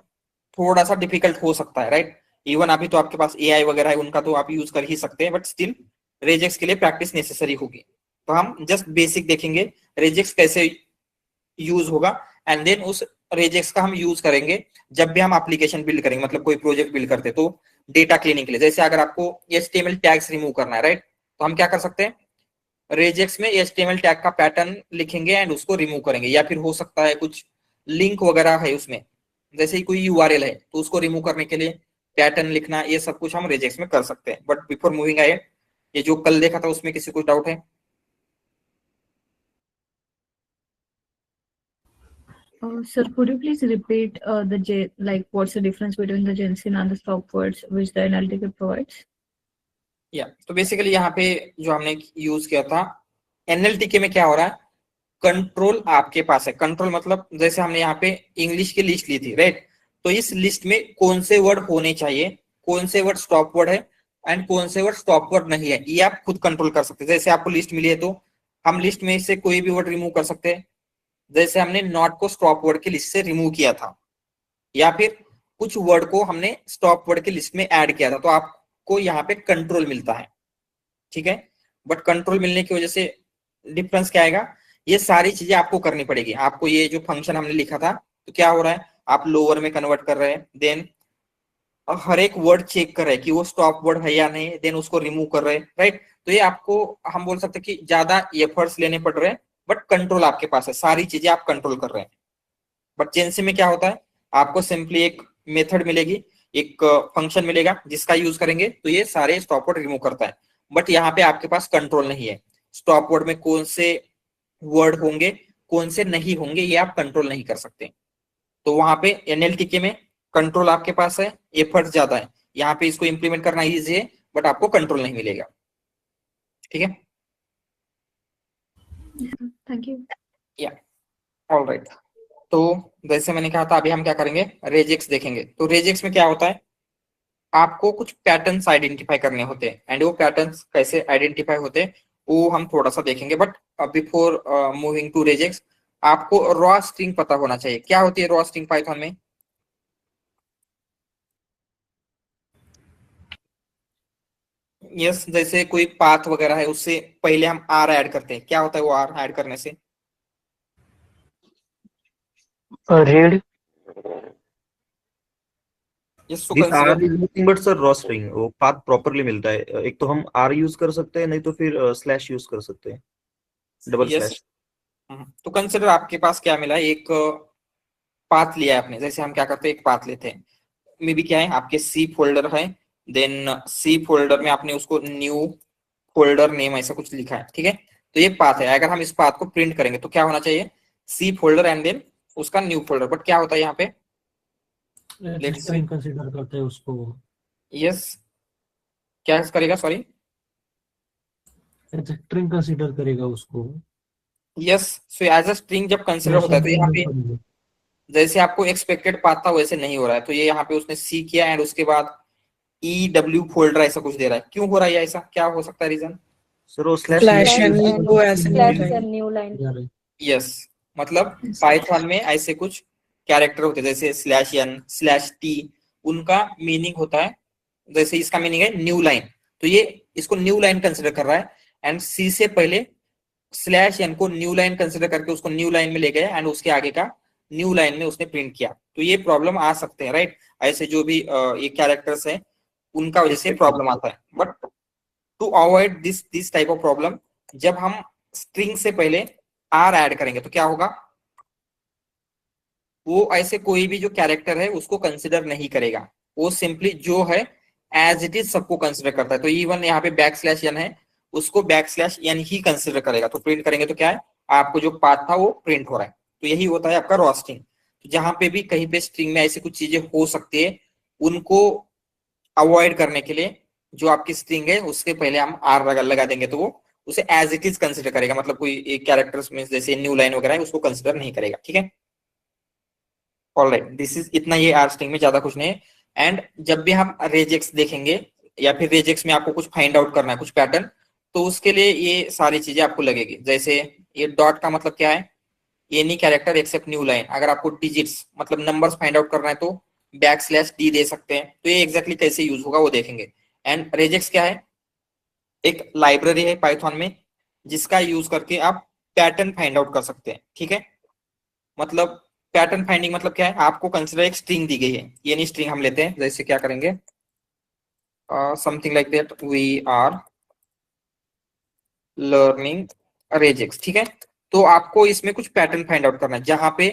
थोड़ा सा डिफिकल्ट हो सकता है, राइट। इवन अभी तो आपके पास एआई वगैरह है, उनका तो आप यूज कर ही सकते हैं, बट स्टिल रेजेक्स के लिए प्रैक्टिस नेसेसरी होगी। तो हम जस्ट बेसिक देखेंगे रेजेक्स कैसे यूज होगा, एंड देन उस रेजेक्स का हम यूज करेंगे जब भी हम एप्लीकेशन बिल्ड करेंगे, मतलब कोई प्रोजेक्ट बिल्ड करते तो डेटा क्लीनिंग के लिए। जैसे अगर आपको HTML टैग्स रिमूव करना है, राइट, तो हम क्या कर सकते हैं, रेजेक्स में HTML टैग का पैटर्न लिखेंगे एंड उसको रिमूव करेंगे। या फिर हो सकता है कुछ लिंक वगैरह है उसमें, जैसे ही कोई URL है तो उसको रिमूव करने के लिए पैटर्न लिखना, ये सब कुछ हम रेजेक्स में कर सकते हैं। बट बिफोर मूविंग अहेड, ये जो कल देखा था उसमें किसी को डाउट है? Sir, could you please repeat what's the difference between the Jensen and the stop words which the NLTK provides? या तो बेसिकली यहाँ पे जो हमने यूज किया था NLTK में क्या हो रहा है, कंट्रोल आपके पास है। कंट्रोल मतलब जैसे हमने यहाँ पे इंग्लिश की लिस्ट ली थी, राइट, तो इस लिस्ट में कौन से वर्ड होने चाहिए, कौन से वर्ड स्टॉप वर्ड है एंड कौन से वर्ड स्टॉप वर्ड नहीं है, ये आप खुद कंट्रोल कर सकते हैं। जैसे आपको लिस्ट मिली है तो हम लिस्ट में से कोई भी वर्ड रिमूव कर सकते हैं, जैसे हमने नॉट को स्टॉप वर्ड की लिस्ट से रिमूव किया था, या फिर कुछ वर्ड को हमने स्टॉप वर्ड की लिस्ट में ऐड किया था, तो आपको यहाँ पे कंट्रोल मिलता है, ठीक है। बट कंट्रोल मिलने की वजह से डिफरेंस क्या आएगा, ये सारी चीजें आपको करनी पड़ेगी। आपको ये जो फंक्शन हमने लिखा था, तो क्या हो रहा है, आप लोअर में कन्वर्ट कर रहे हैं, देन हर एक वर्ड चेक कर रहे हैं कि वो स्टॉप वर्ड है या नहीं, देन उसको रिमूव कर रहे हैं, राइट। तो ये आपको हम बोल सकते हैं कि ज्यादा एफर्ट्स लेने पड़ रहे हैं, बट कंट्रोल आपके पास है, सारी चीजें आप कंट्रोल कर रहे हैं। बट जेएनसी में क्या होता है, आपको सिंपली एक मेथड मिलेगी, एक फंक्शन मिलेगा जिसका यूज करेंगे तो ये सारे स्टॉप वर्ड रिमूव करता है। बट यहाँ पे आपके पास कंट्रोल नहीं है, स्टॉप वर्ड में कौन से वर्ड होंगे कौन से नहीं होंगे ये आप कंट्रोल नहीं कर सकते। तो वहां पे एनएलटीके में कंट्रोल आपके पास है, एफर्ट ज्यादा है, यहाँ पे इसको इंप्लीमेंट करना इजी है, बट आपको कंट्रोल नहीं मिलेगा, ठीक है। Thank you. या ऑलराइट, तो जैसे मैंने कहा था अभी हम क्या करेंगे, रेजेक्स देखेंगे। तो रेजेक्स में क्या होता है, आपको कुछ पैटर्न्स आइडेंटिफाई करने होते हैं, एंड वो पैटर्न्स कैसे आइडेंटिफाई होते हैं वो हम थोड़ा सा देखेंगे। But before moving to regex, आपको रॉ स्ट्रिंग पता होना चाहिए। क्या होती है रॉ स्ट्रिंग पाइथन में? यस, जैसे कोई पाथ वगैरह है उससे पहले हम आर ऐड करते हैं, क्या होता है वो आर ऐड करने से? रीड यस, तो this r consider is nothing but sir raw string, वो पाथ प्रॉपरली मिलता है। एक तो हम आर यूज कर सकते हैं, नहीं तो फिर स्लैश यूज कर सकते हैं, डबल यस। स्लैश। तो कंसीडर आपके पास क्या मिला, एक पाथ लिया है आपने। जैसे हम क्या करते हैं, एक पाथ लेते हैं, मे बी क्या है आपके सी फोल्डर है, देन सी फोल्डर में आपने उसको न्यू फोल्डर नेम ऐसा कुछ लिखा है, ठीक है। तो ये पाथ है, अगर हम इस पाथ को प्रिंट करेंगे तो क्या होना चाहिए, सी फोल्डर एंड देन उसका न्यू फोल्डर। बट क्या होता है यहाँ पे, लेट्स सी, कंसिडर करते हैं उसको, यस क्या करेगा, सॉरी, स्ट्रिंग कंसिडर करेगा उसको। Yes. So as a string जब कंसिडर होता है तो यहाँ पे जैसे आपको एक्सपेक्टेड पाथ था वैसे नहीं हो रहा है, तो ये यहाँ पे उसने सी किया एंड उसके बाद ई डब्ल्यू फोल्डर ऐसा कुछ दे रहा है। क्यों हो रहा है ऐसा, क्या हो सकता है रीजन? सर वो स्लैश Slash and वो ऐसे Slash नहीं and new line. यस, मतलब पाइथन में ऐसे कुछ कैरेक्टर होते हैं जैसे स्लैश एन स्लैश टी, उनका मीनिंग होता है, जैसे इसका मीनिंग है न्यू लाइन, तो ये इसको न्यू लाइन कंसिडर कर रहा है, एंड सी से पहले स्लैश एन को न्यू लाइन कंसिडर करके उसको न्यू लाइन में ले गया एंड उसके आगे का न्यू लाइन में उसने प्रिंट किया। तो ये प्रॉब्लम आ सकते हैं, राइट। ऐसे जो भी ये कैरेक्टर्स है उनका वजह से प्रॉब्लम आता है। But to avoid this type of problem, जब हम स्ट्रिंग से पहले आर ऐड करेंगे तो क्या होगा, वो ऐसे कोई भी जो कैरेक्टर है उसको कंसिडर नहीं करेगा, वो सिंपली जो है एज इट इज सबको कंसिडर करता है। तो इवन यहाँ पे बैक स्लैश एन है, उसको बैक स्लैश एन ही कंसिडर करेगा। तो प्रिंट करेंगे तो क्या है, आपको जो पाथ था वो प्रिंट हो रहा है। तो यही होता है आपका रॉ स्ट्रिंग। तो जहां पे भी कहीं पे स्ट्रिंग में ऐसी कुछ चीजें हो सकती है, उनको अवॉइड करने के लिए जो आपकी स्ट्रिंग है उसके पहले हम आर लगा देंगे, तो वो उसे एज इट इज कंसिडर करेगा, मतलब कोई एक कैरेक्टर्स में जैसे न्यू लाइन वगैरह है उसको कंसिडर नहीं करेगा, ठीक है। ऑलराइट, दिस इज इतना, ये आर स्ट्रिंग में ज्यादा कुछ नहीं है। एंड जब भी हम रेजेक्स देखेंगे या फिर रेजेक्स में आपको कुछ फाइंड आउट करना है, कुछ पैटर्न, तो उसके लिए ये सारी चीजें आपको लगेगी। जैसे ये डॉट का मतलब क्या है, any character except new line. अगर आपको डिजिट्स मतलब नंबर्स फाइंड आउट करना है तो बैक स्लैश डी दे सकते हैं। तो ये एग्जैक्टली कैसे यूज होगा वो देखेंगे। एंड रेजेक्स क्या है, एक लाइब्रेरी है पाइथन में जिसका यूज करके आप पैटर्न फाइंड आउट कर सकते हैं, ठीक है। मतलब पैटर्न फाइंडिंग मतलब क्या है, आपको कंसिडर एक स्ट्रिंग दी गई है, ये नहीं स्ट्रिंग हम लेते हैं, जैसे क्या करेंगे, something like that, we are learning regex, ठीक है। तो आपको इसमें कुछ पैटर्न फाइंड आउट करना है, जहां पे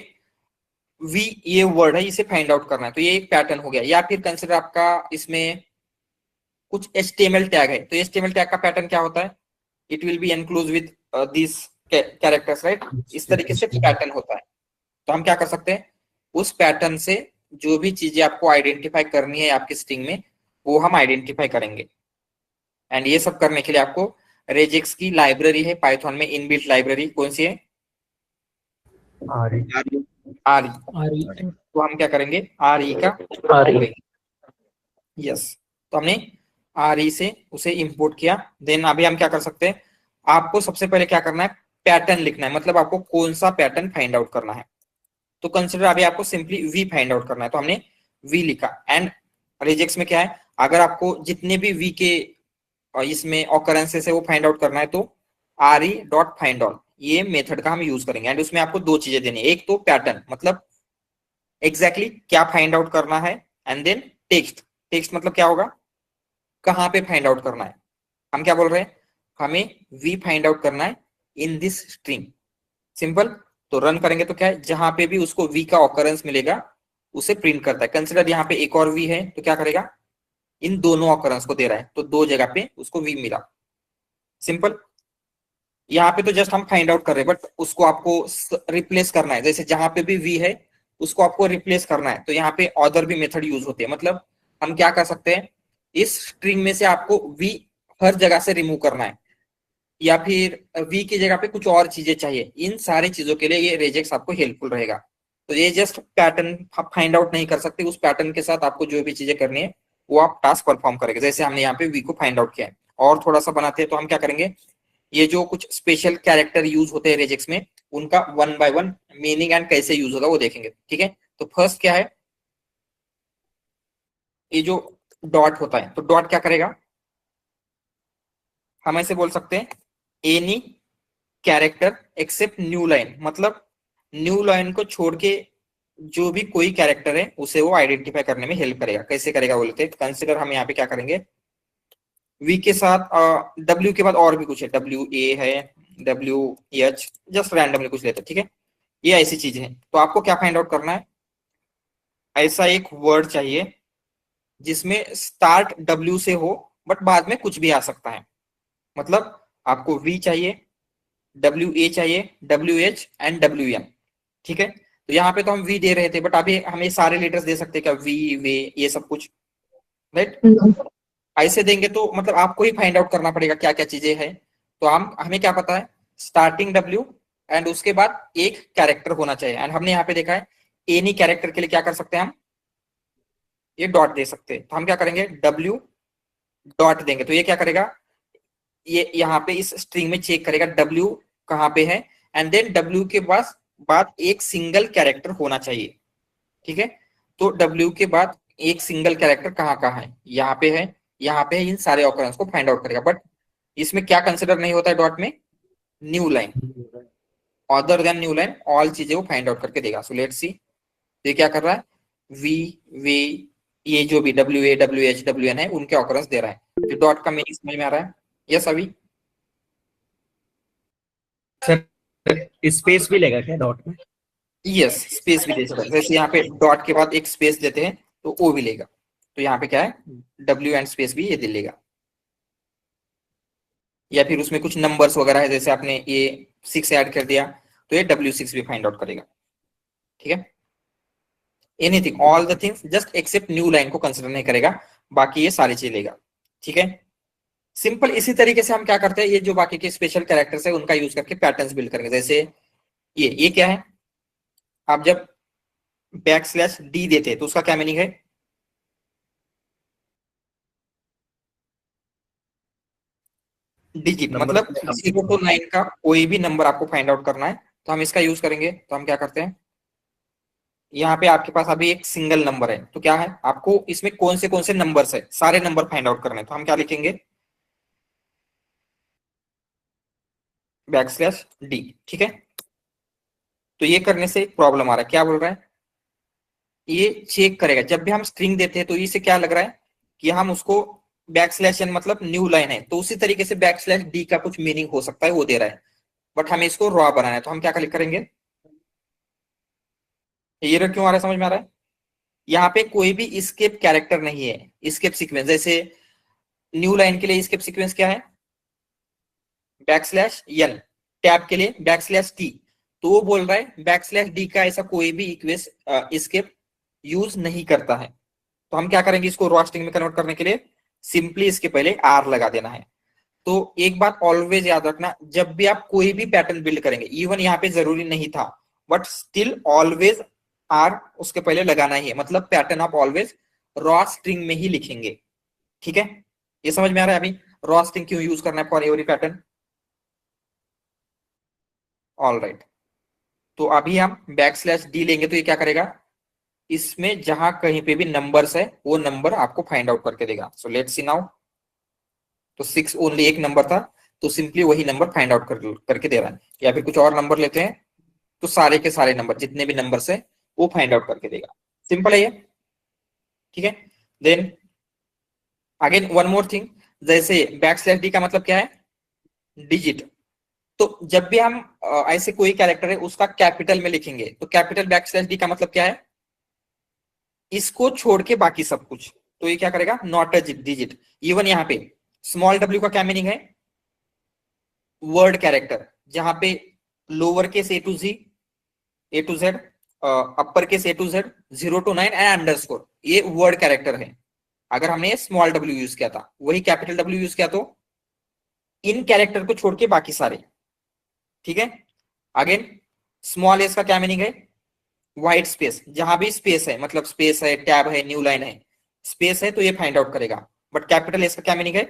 वी ये वर्ड है इसे फाइंड आउट करना है, तो ये एक पैटर्न हो गया। या फिर कंसिडर आपका इसमें कुछ HTML टैग है, तो HTML टैग का पैटर्न क्या होता है, it will be enclose with this characters, right. इस तरीके से पैटर्न होता है। तो हम क्या कर सकते हैं, उस पैटर्न से जो भी चीजें आपको आइडेंटिफाई करनी है आपकी स्ट्रिंग में वो हम आइडेंटिफाई करेंगे। एंड ये सब करने के लिए आपको रेजेक्स की लाइब्रेरी है पाइथन में, इनबिल्ट लाइब्रेरी कौन सी है, आर आरई। तो हम क्या करेंगे, आरई का यस, तो हमने आरई से उसे इंपोर्ट किया। देन अभी हम क्या कर सकते हैं, आपको सबसे पहले क्या करना है, पैटर्न लिखना है, मतलब आपको कौन सा पैटर्न फाइंड आउट करना है। तो कंसिडर अभी आपको सिंपली वी फाइंड आउट करना है, तो हमने वी लिखा। एंड रिजेक्ट्स में क्या है, अगर आपको जितने भी वी के इसमें ऑकरेंसेस है वो फाइंड आउट करना है तो R E dot find all, ये मेथड का हम यूज करेंगे। एंड उसमें आपको दो चीजें देनी है, एक तो पैटर्न मतलब एग्जैक्टली क्या फाइंड आउट करना है, एंड देन टेक्स्ट। टेक्स्ट मतलब क्या होगा, कहां पे फाइंड आउट करना है। हम क्या बोल रहे हैं, हमें वी फाइंड आउट करना है इन दिस स्ट्रिंग। सिंपल। तो रन करेंगे तो क्या है, जहां पे भी उसको वी का ऑकरेंस मिलेगा उसे प्रिंट करता है। कंसिडर यहाँ पे एक और वी है तो क्या करेगा, इन दोनों ऑकरेंस को दे रहा है, तो दो जगह पे उसको वी मिला। सिंपल। यहाँ पे तो जस्ट हम फाइंड आउट कर रहे हैं, बट उसको आपको रिप्लेस करना है, जैसे जहां पे भी वी है उसको आपको रिप्लेस करना है, तो यहाँ पे अदर भी मेथड यूज होते हैं। मतलब हम क्या कर सकते हैं, इस स्ट्रिंग में से आपको वी हर जगह से रिमूव करना है, या फिर वी की जगह पे कुछ और चीजें चाहिए, इन सारी चीजों के लिए ये रेजेक्स आपको हेल्पफुल रहेगा। तो ये जस्ट पैटर्न फाइंड आउट नहीं कर सकते, उस पैटर्न के साथ आपको जो भी चीजें करनी है वो आप टास्क परफॉर्म करेंगे। जैसे हमने यहाँ पे वी को फाइंड आउट किया है, और थोड़ा सा बनाते हैं तो हम क्या करेंगे, ये जो कुछ स्पेशल कैरेक्टर यूज होते हैं रेजेक्स में, उनका one by one meaning and कैसे यूज होगा वो देखेंगे। ठीक है, तो फर्स्ट क्या है, ये जो डॉट होता है, तो डॉट क्या करेगा, हम ऐसे बोल सकते हैं any character except new line, मतलब न्यू लाइन को छोड़ के जो भी कोई कैरेक्टर है उसे वो आइडेंटिफाई करने में हेल्प करेगा। कैसे करेगा बोलते हैं, कंसिडर हम यहाँ पे क्या करेंगे, वी के साथ डब्ल्यू के बाद और भी कुछ है, डब्ल्यू ए है, डब्ल्यू एच, जस्ट रैंडमली कुछ लेते हैं। ठीक है, ये ऐसी चीजें हैं। तो आपको क्या फाइंड आउट करना है, ऐसा एक वर्ड चाहिए जिसमें स्टार्ट डब्ल्यू से हो बट बाद में कुछ भी आ सकता है। मतलब आपको वी चाहिए, डब्ल्यू ए चाहिए, W H and W M. ठीक है, तो यहाँ पे तो हम वी दे रहे थे, बट अभी हमें सारे लेटर्स दे सकते हैं क्या, वी वे ये सब कुछ, राइट। ऐसे देंगे तो मतलब आपको ही फाइंड आउट करना पड़ेगा क्या क्या चीजें हैं। तो हमें क्या पता है, स्टार्टिंग डब्ल्यू एंड उसके बाद एक कैरेक्टर होना चाहिए। एंड हमने यहाँ पे देखा है एनी कैरेक्टर के लिए क्या कर सकते हैं, हम ये डॉट दे सकते हैं। तो हम क्या करेंगे, डब्ल्यू डॉट देंगे, तो ये क्या करेगा, ये यहाँ पे इस स्ट्रिंग में चेक करेगा डब्ल्यू कहाँ पे है, एंड देन डब्ल्यू के बाद एक सिंगल कैरेक्टर होना चाहिए। ठीक है, तो डब्ल्यू के बाद एक सिंगल कैरेक्टर कहाँ कहाँ है, यहाँ पे है, यहाँ पे है, इन सारे ऑकरेंस को फाइंड आउट करेगा। बट इसमें क्या कंसिडर नहीं होता है डॉट में, new line, other than new line all चीजें वो फाइंड आउट करके देगा। सो लेट्स सी, ये क्या कर रहा है, वी वे ये जो भी W A W H W N है उनके ऑकरेंस दे रहा है। तो डॉट का मीनिंग समझ में आ रहा है, यस अभी। स्पेस भी लेगा क्या डॉट में? यस, स्पेस भी दे सकते हैं, जैसे यहाँ पे डॉट के बाद एक स्पेस देते हैं तो वो भी लेगा। तो यहाँ पे क्या है, डब्ल्यू एंड स्पेस भी ये दे लेगा। या फिर उसमें कुछ नंबर्स वगैरह है, जैसे आपने ये 6 ऐड कर दिया तो ये W6 भी फाइंड आउट करेगा। ठीक है, anything all the things just except new line को कंसिडर नहीं करेगा, बाकी ये सारी चीज लेगा। ठीक है, सिंपल। इसी तरीके से हम क्या करते हैं, ये जो बाकी के स्पेशल कैरेक्टर्स है उनका यूज करके पैटर्न्स बिल्ड करेंगे। जैसे ये क्या है, आप जब \d देते हैं तो उसका क्या मीनिंग है, डिजिट, मतलब 0 to 9 का कोई भी नंबर आपको फाइंड आउट करना है तो हम इसका यूज करेंगे। तो हम क्या करते हैं, यहाँ पे आपके पास अभी एक सिंगल नंबर है, तो क्या है, आपको इसमें कौन से नंबर्स है, सारे नंबर फाइंड आउट करने हैं। तो हम क्या लिखेंगे, \d। ठीक है, तो ये करने से एक प्रॉब्लम आ रहा है, क्या बोल रहा है, ये चेक करेगा जब भी हम स्ट्रिंग देते हैं तो इसे क्या लग रहा है कि हम उसको \n मतलब न्यू लाइन है, तो उसी तरीके से \d का कुछ मीनिंग हो सकता है वो दे रहा है, बट हमें इसको रॉ बनाना है। तो हम क्या क्लिक करेंगे, ये क्यों आ रहा है, समझ में आ रहा है, यहाँ पे कोई भी escape कैरेक्टर नहीं है, escape सीक्वेंस। जैसे न्यू लाइन के लिए escape सीक्वेंस क्या है, \n, टैब के लिए \t, तो वो बोल रहा है \d का ऐसा कोई भी escape यूज नहीं करता है। तो हम क्या करेंगे, इसको रॉ स्ट्रिंग में कन्वर्ट करने के लिए सिंपली इसके पहले r लगा देना है। तो एक बात ऑलवेज याद रखना, जब भी आप कोई भी पैटर्न बिल्ड करेंगे, इवन यहाँ पे जरूरी नहीं था बट स्टिल ऑलवेज r उसके पहले लगाना ही है, मतलब पैटर्न आप ऑलवेज रॉ स्ट्रिंग में ही लिखेंगे। ठीक है, ये समझ में आ रहा है अभी रॉ स्ट्रिंग क्यों यूज करना है for every pattern. All right, तो अभी हम बैक स्लैश डी लेंगे तो ये क्या करेगा, इसमें जहां कहीं पे भी नंबर्स है वो नंबर आपको फाइंड आउट करके देगा। सो लेट्स सी नाउ, तो 6 ओनली एक नंबर था, तो सिंपली वही नंबर फाइंड आउट करके दे रहा है। या फिर कुछ और नंबर लेते हैं तो सारे के सारे नंबर जितने भी नंबर्स है वो फाइंड आउट करके देगा। सिंपल है ये, ठीक है। Then again one more thing, जैसे बैक स्लैश डी का मतलब क्या है, डिजिट। तो जब भी हम ऐसे कोई कैरेक्टर है उसका कैपिटल में लिखेंगे तो कैपिटल बैक स्लैश डी का मतलब क्या है, इसको छोड़ के बाकी सब कुछ। तो ये क्या करेगा, नॉट अ डिजिट। इवन यहाँ पे स्मॉल डब्ल्यू का क्या मीनिंग है, वर्ड कैरेक्टर, जहां पे lower case A to z, upper case A to Z, 0 to 9 and underscore, ये वर्ड कैरेक्टर है। अगर हमने स्मॉल डब्ल्यू यूज किया था, वही कैपिटल डब्ल्यू यूज किया तो इन कैरेक्टर को छोड़ के बाकी सारे, ठीक है। अगेन स्मॉल एस का क्या मीनिंग है, व्हाइट स्पेस, जहां भी स्पेस है, मतलब स्पेस है, टैब है, न्यू लाइन है, स्पेस है तो ये फाइंड आउट करेगा। बट कैपिटल एस का क्या मीनिंग है,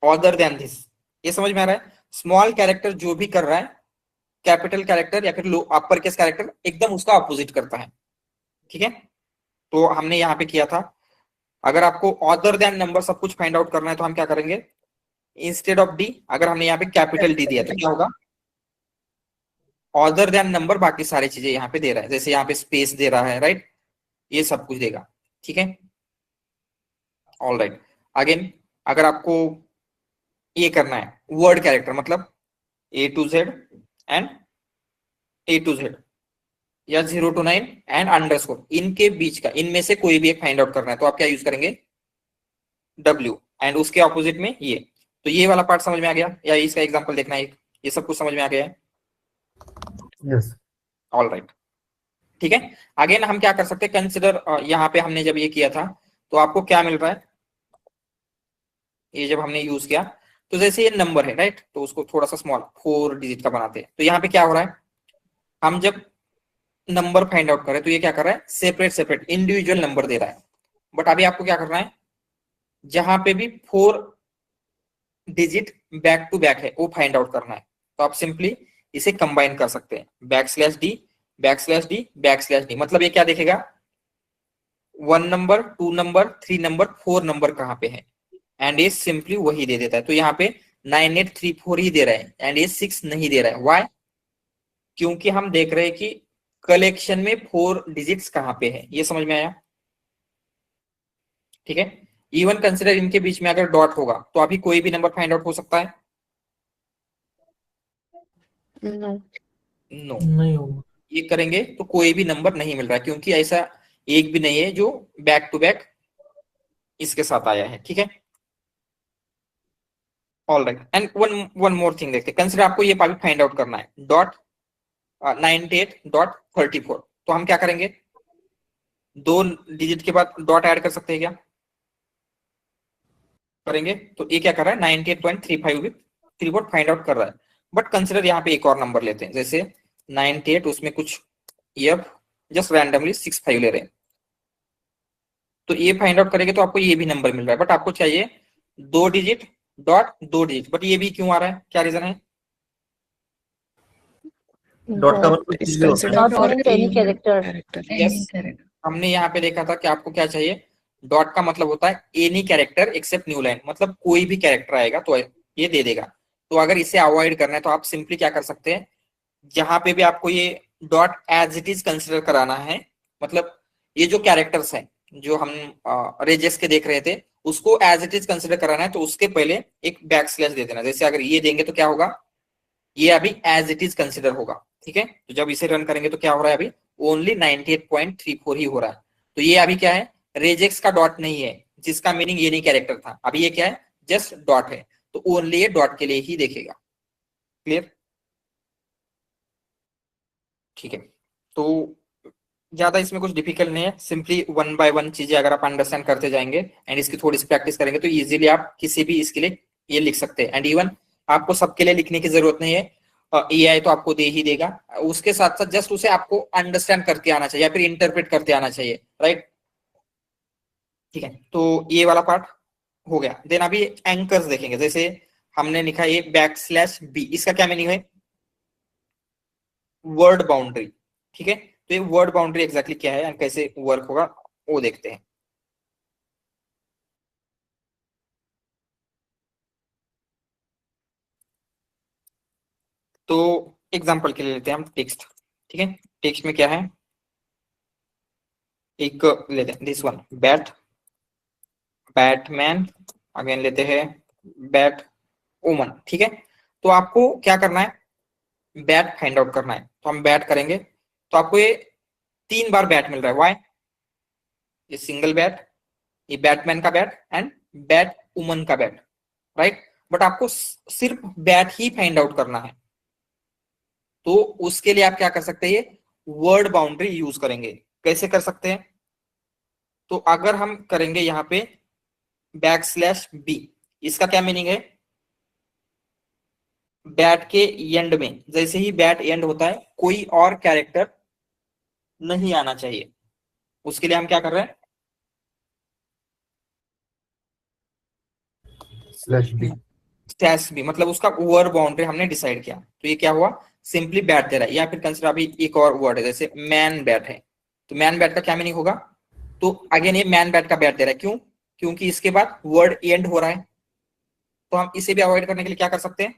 अदर देन दिस। ये समझ में आ रहा है, स्मॉल कैरेक्टर जो भी कर रहा है, कैपिटल कैरेक्टर या फिर लो अपर केस कैरेक्टर एकदम उसका अपोजिट करता है, ठीक है। तो हमने यहाँ पे किया था, अगर आपको अदर देन नंबर सब कुछ फाइंड आउट करना है तो हम क्या करेंगे, इंस्टेड ऑफ डी, अगर हमने यहाँ पे कैपिटल डी दिया तो क्या होगा, अदर देन नंबर बाकी सारी चीजें यहाँ पे दे रहा है, जैसे यहाँ पे स्पेस दे रहा है, राइट, ये सब कुछ देगा, ठीक है। ऑल राइट, अगेन अगर आपको ये करना है वर्ड कैरेक्टर, मतलब A to Z and A to Z या 0 to 9 एंड अंडरस्कोर, इनके बीच का, इनमें से कोई भी एक फाइंड आउट करना है तो आप क्या यूज करेंगे, डब्ल्यू, एंड उसके ऑपोजिट में ये। तो ये वाला पार्ट समझ में आ गया, या इसका एग्जांपल देखना है, ये सब कुछ समझ में आ गया है, यस ऑल राइट, ठीक है। अगेन हम क्या कर सकते हैं, कंसिडर, यहाँ पे हमने जब ये किया था तो आपको क्या मिल रहा है, ये जब हमने यूज किया तो जैसे ये नंबर है, राइट, तो उसको थोड़ा सा स्मॉल 4 डिजिट का बनाते हैं। तो यहाँ पे क्या हो रहा है, हम जब नंबर फाइंड आउट करें तो ये क्या कर रहा है, सेपरेट सेपरेट इंडिविजुअल नंबर दे रहा है। बट अभी आपको क्या करना है, जहां पे भी 4 डिजिट बैक टू बैक है वो फाइंड आउट करना है। तो आप सिंपली इसे कंबाइन कर सकते हैं, back slash D back slash D back slash D, मतलब ये क्या देखेगा, 1 नंबर 2 नंबर 3 नंबर 4 नंबर कहाँ पे है, एंड ये सिंपली वही दे देता है। तो यहाँ पे 9834 ही दे रहा है एंड ये 6 नहीं दे रहा है, व्हाई, क्योंकि हम देख रहे हैं कि कलेक्शन में 4 डिजिट्स कहाँ पे है। ये समझ में आया, ठीक है। इवन कंसिडर इनके बीच में अगर डॉट होगा तो अभी कोई भी नंबर फाइंड आउट हो सकता है, No. नो, नहीं होगा। ये करेंगे तो कोई भी नंबर नहीं मिल रहा है, क्योंकि ऐसा एक भी नहीं है जो बैक टू बैक इसके साथ आया है, ठीक है। All right, and one more thing देखते हैं, कंसिडर आपको ये अभी फाइंड आउट करना है, डॉट 98.34। तो हम क्या करेंगे, 2 डिजिट के बाद डॉट ऐड कर सकते हैं क्या, करेंगे। तो ये क्या कर रहा है, 98.35 भी 3 फाइंड आउट कर रहा है। बट कंसिडर यहाँ पे एक और नंबर लेते हैं, जैसे 98, उसमें कुछ एफ जस्ट रैंडमली 65 ले रहे हैं, तो ये फाइंड आउट करेंगे तो आपको ये भी नंबर मिल रहा है। बट आपको चाहिए 2 डिजिट डॉट 2 डिजिट, बट ये भी क्यों आ रहा है, क्या रीजन है, डॉट का Dot मतलब Is कुछ भी होता है। considered not for only any character. Yes. Any character. हमने यहाँ पे देखा था कि आपको क्या चाहिए, डॉट का मतलब होता है any character except new line, मतलब कोई भी कैरेक्टर आएगा तो ये दे देगा। तो अगर इसे अवॉइड करना है तो आप सिंपली क्या कर सकते हैं, जहां पे भी आपको ये dot as it is consider कराना है, मतलब ये जो कैरेक्टर्स हैं जो हम रेजेस के देख रहे थे उसको एज इट इज कंसिडर कराना है, तो उसके पहले एक बैक स्लैश दे देना। जैसे अगर ये देंगे तो क्या होगा, ये अभी एज इट इज कंसिडर होगा, ठीक है। तो जब इसे रन करेंगे तो क्या हो रहा है, अभी ओनली 98.34 ही हो रहा है। तो ये अभी क्या है, रेजेक्स का डॉट नहीं है, जिसका मीनिंग ये नहीं कैरेक्टर था, अभी ये क्या है, जस्ट डॉट है, तो ओनली ये डॉट के लिए ही देखेगा। क्लियर, ठीक है। तो ज्यादा इसमें कुछ डिफिकल्ट नहीं है, सिंपली 1 by 1 चीजें अगर आप अंडरस्टैंड करते जाएंगे एंड इसकी थोड़ी सी प्रैक्टिस करेंगे तो इजीली आप किसी भी इसके लिए ये लिख सकते हैं। एंड इवन आपको सबके लिए लिखने की जरूरत नहीं है, एआई तो आपको दे ही देगा, उसके साथ साथ जस्ट उसे आपको अंडरस्टैंड करके आना चाहिए या फिर इंटरप्रेट करते आना चाहिए, राइट, ठीक है। तो ये वाला पार्ट हो गया। देन अभी एंकर्स देखेंगे, जैसे हमने लिखा ये बैक स्लैश बी, इसका क्या मीनिंग है, वर्ड बाउंड्री। ठीक है, तो ये वर्ड बाउंड्री एग्जैक्टली क्या है एंड कैसे वर्क होगा वो देखते हैं। तो एग्जांपल के लिए लेते हैं हम टेक्स्ट। ठीक है, टेक्स्ट में क्या है, एक लेते हैं this one, bat Batman, again लेते हैं बैट वुमन। ठीक है, तो आपको क्या करना है, बैट फाइंड आउट करना है। तो हम बैट करेंगे तो आपको ये 3 बार बैट मिल रहा है। वाई, ये सिंगल बैट, ये बैटमैन का बैट एंड बैट वुमन का बैट, राइट। बट आपको सिर्फ बैट ही फाइंड आउट करना है, तो उसके लिए आप क्या कर सकते हैं, ये वर्ड बाउंड्री यूज करेंगे। कैसे कर सकते हैं, तो अगर हम करेंगे यहाँ पे \b, इसका क्या मीनिंग है, बैट के एंड में, जैसे ही बैट एंड होता है कोई और कैरेक्टर नहीं आना चाहिए। उसके लिए हम क्या कर रहे हैं, /b, \b, मतलब उसका वर्ड बाउंड्री हमने डिसाइड किया। तो ये क्या हुआ, सिंपली बैट दे रहा है। या फिर कंसिडर अभी एक और वर्ड है, जैसे मैन बैट है, तो मैन बैट का क्या मीनिंग होगा, तो अगेन ये मैन बैट का बैट दे रहा है। क्यों, क्योंकि इसके बाद वर्ड एंड हो रहा है। तो हम इसे भी अवॉइड करने के लिए क्या कर सकते हैं,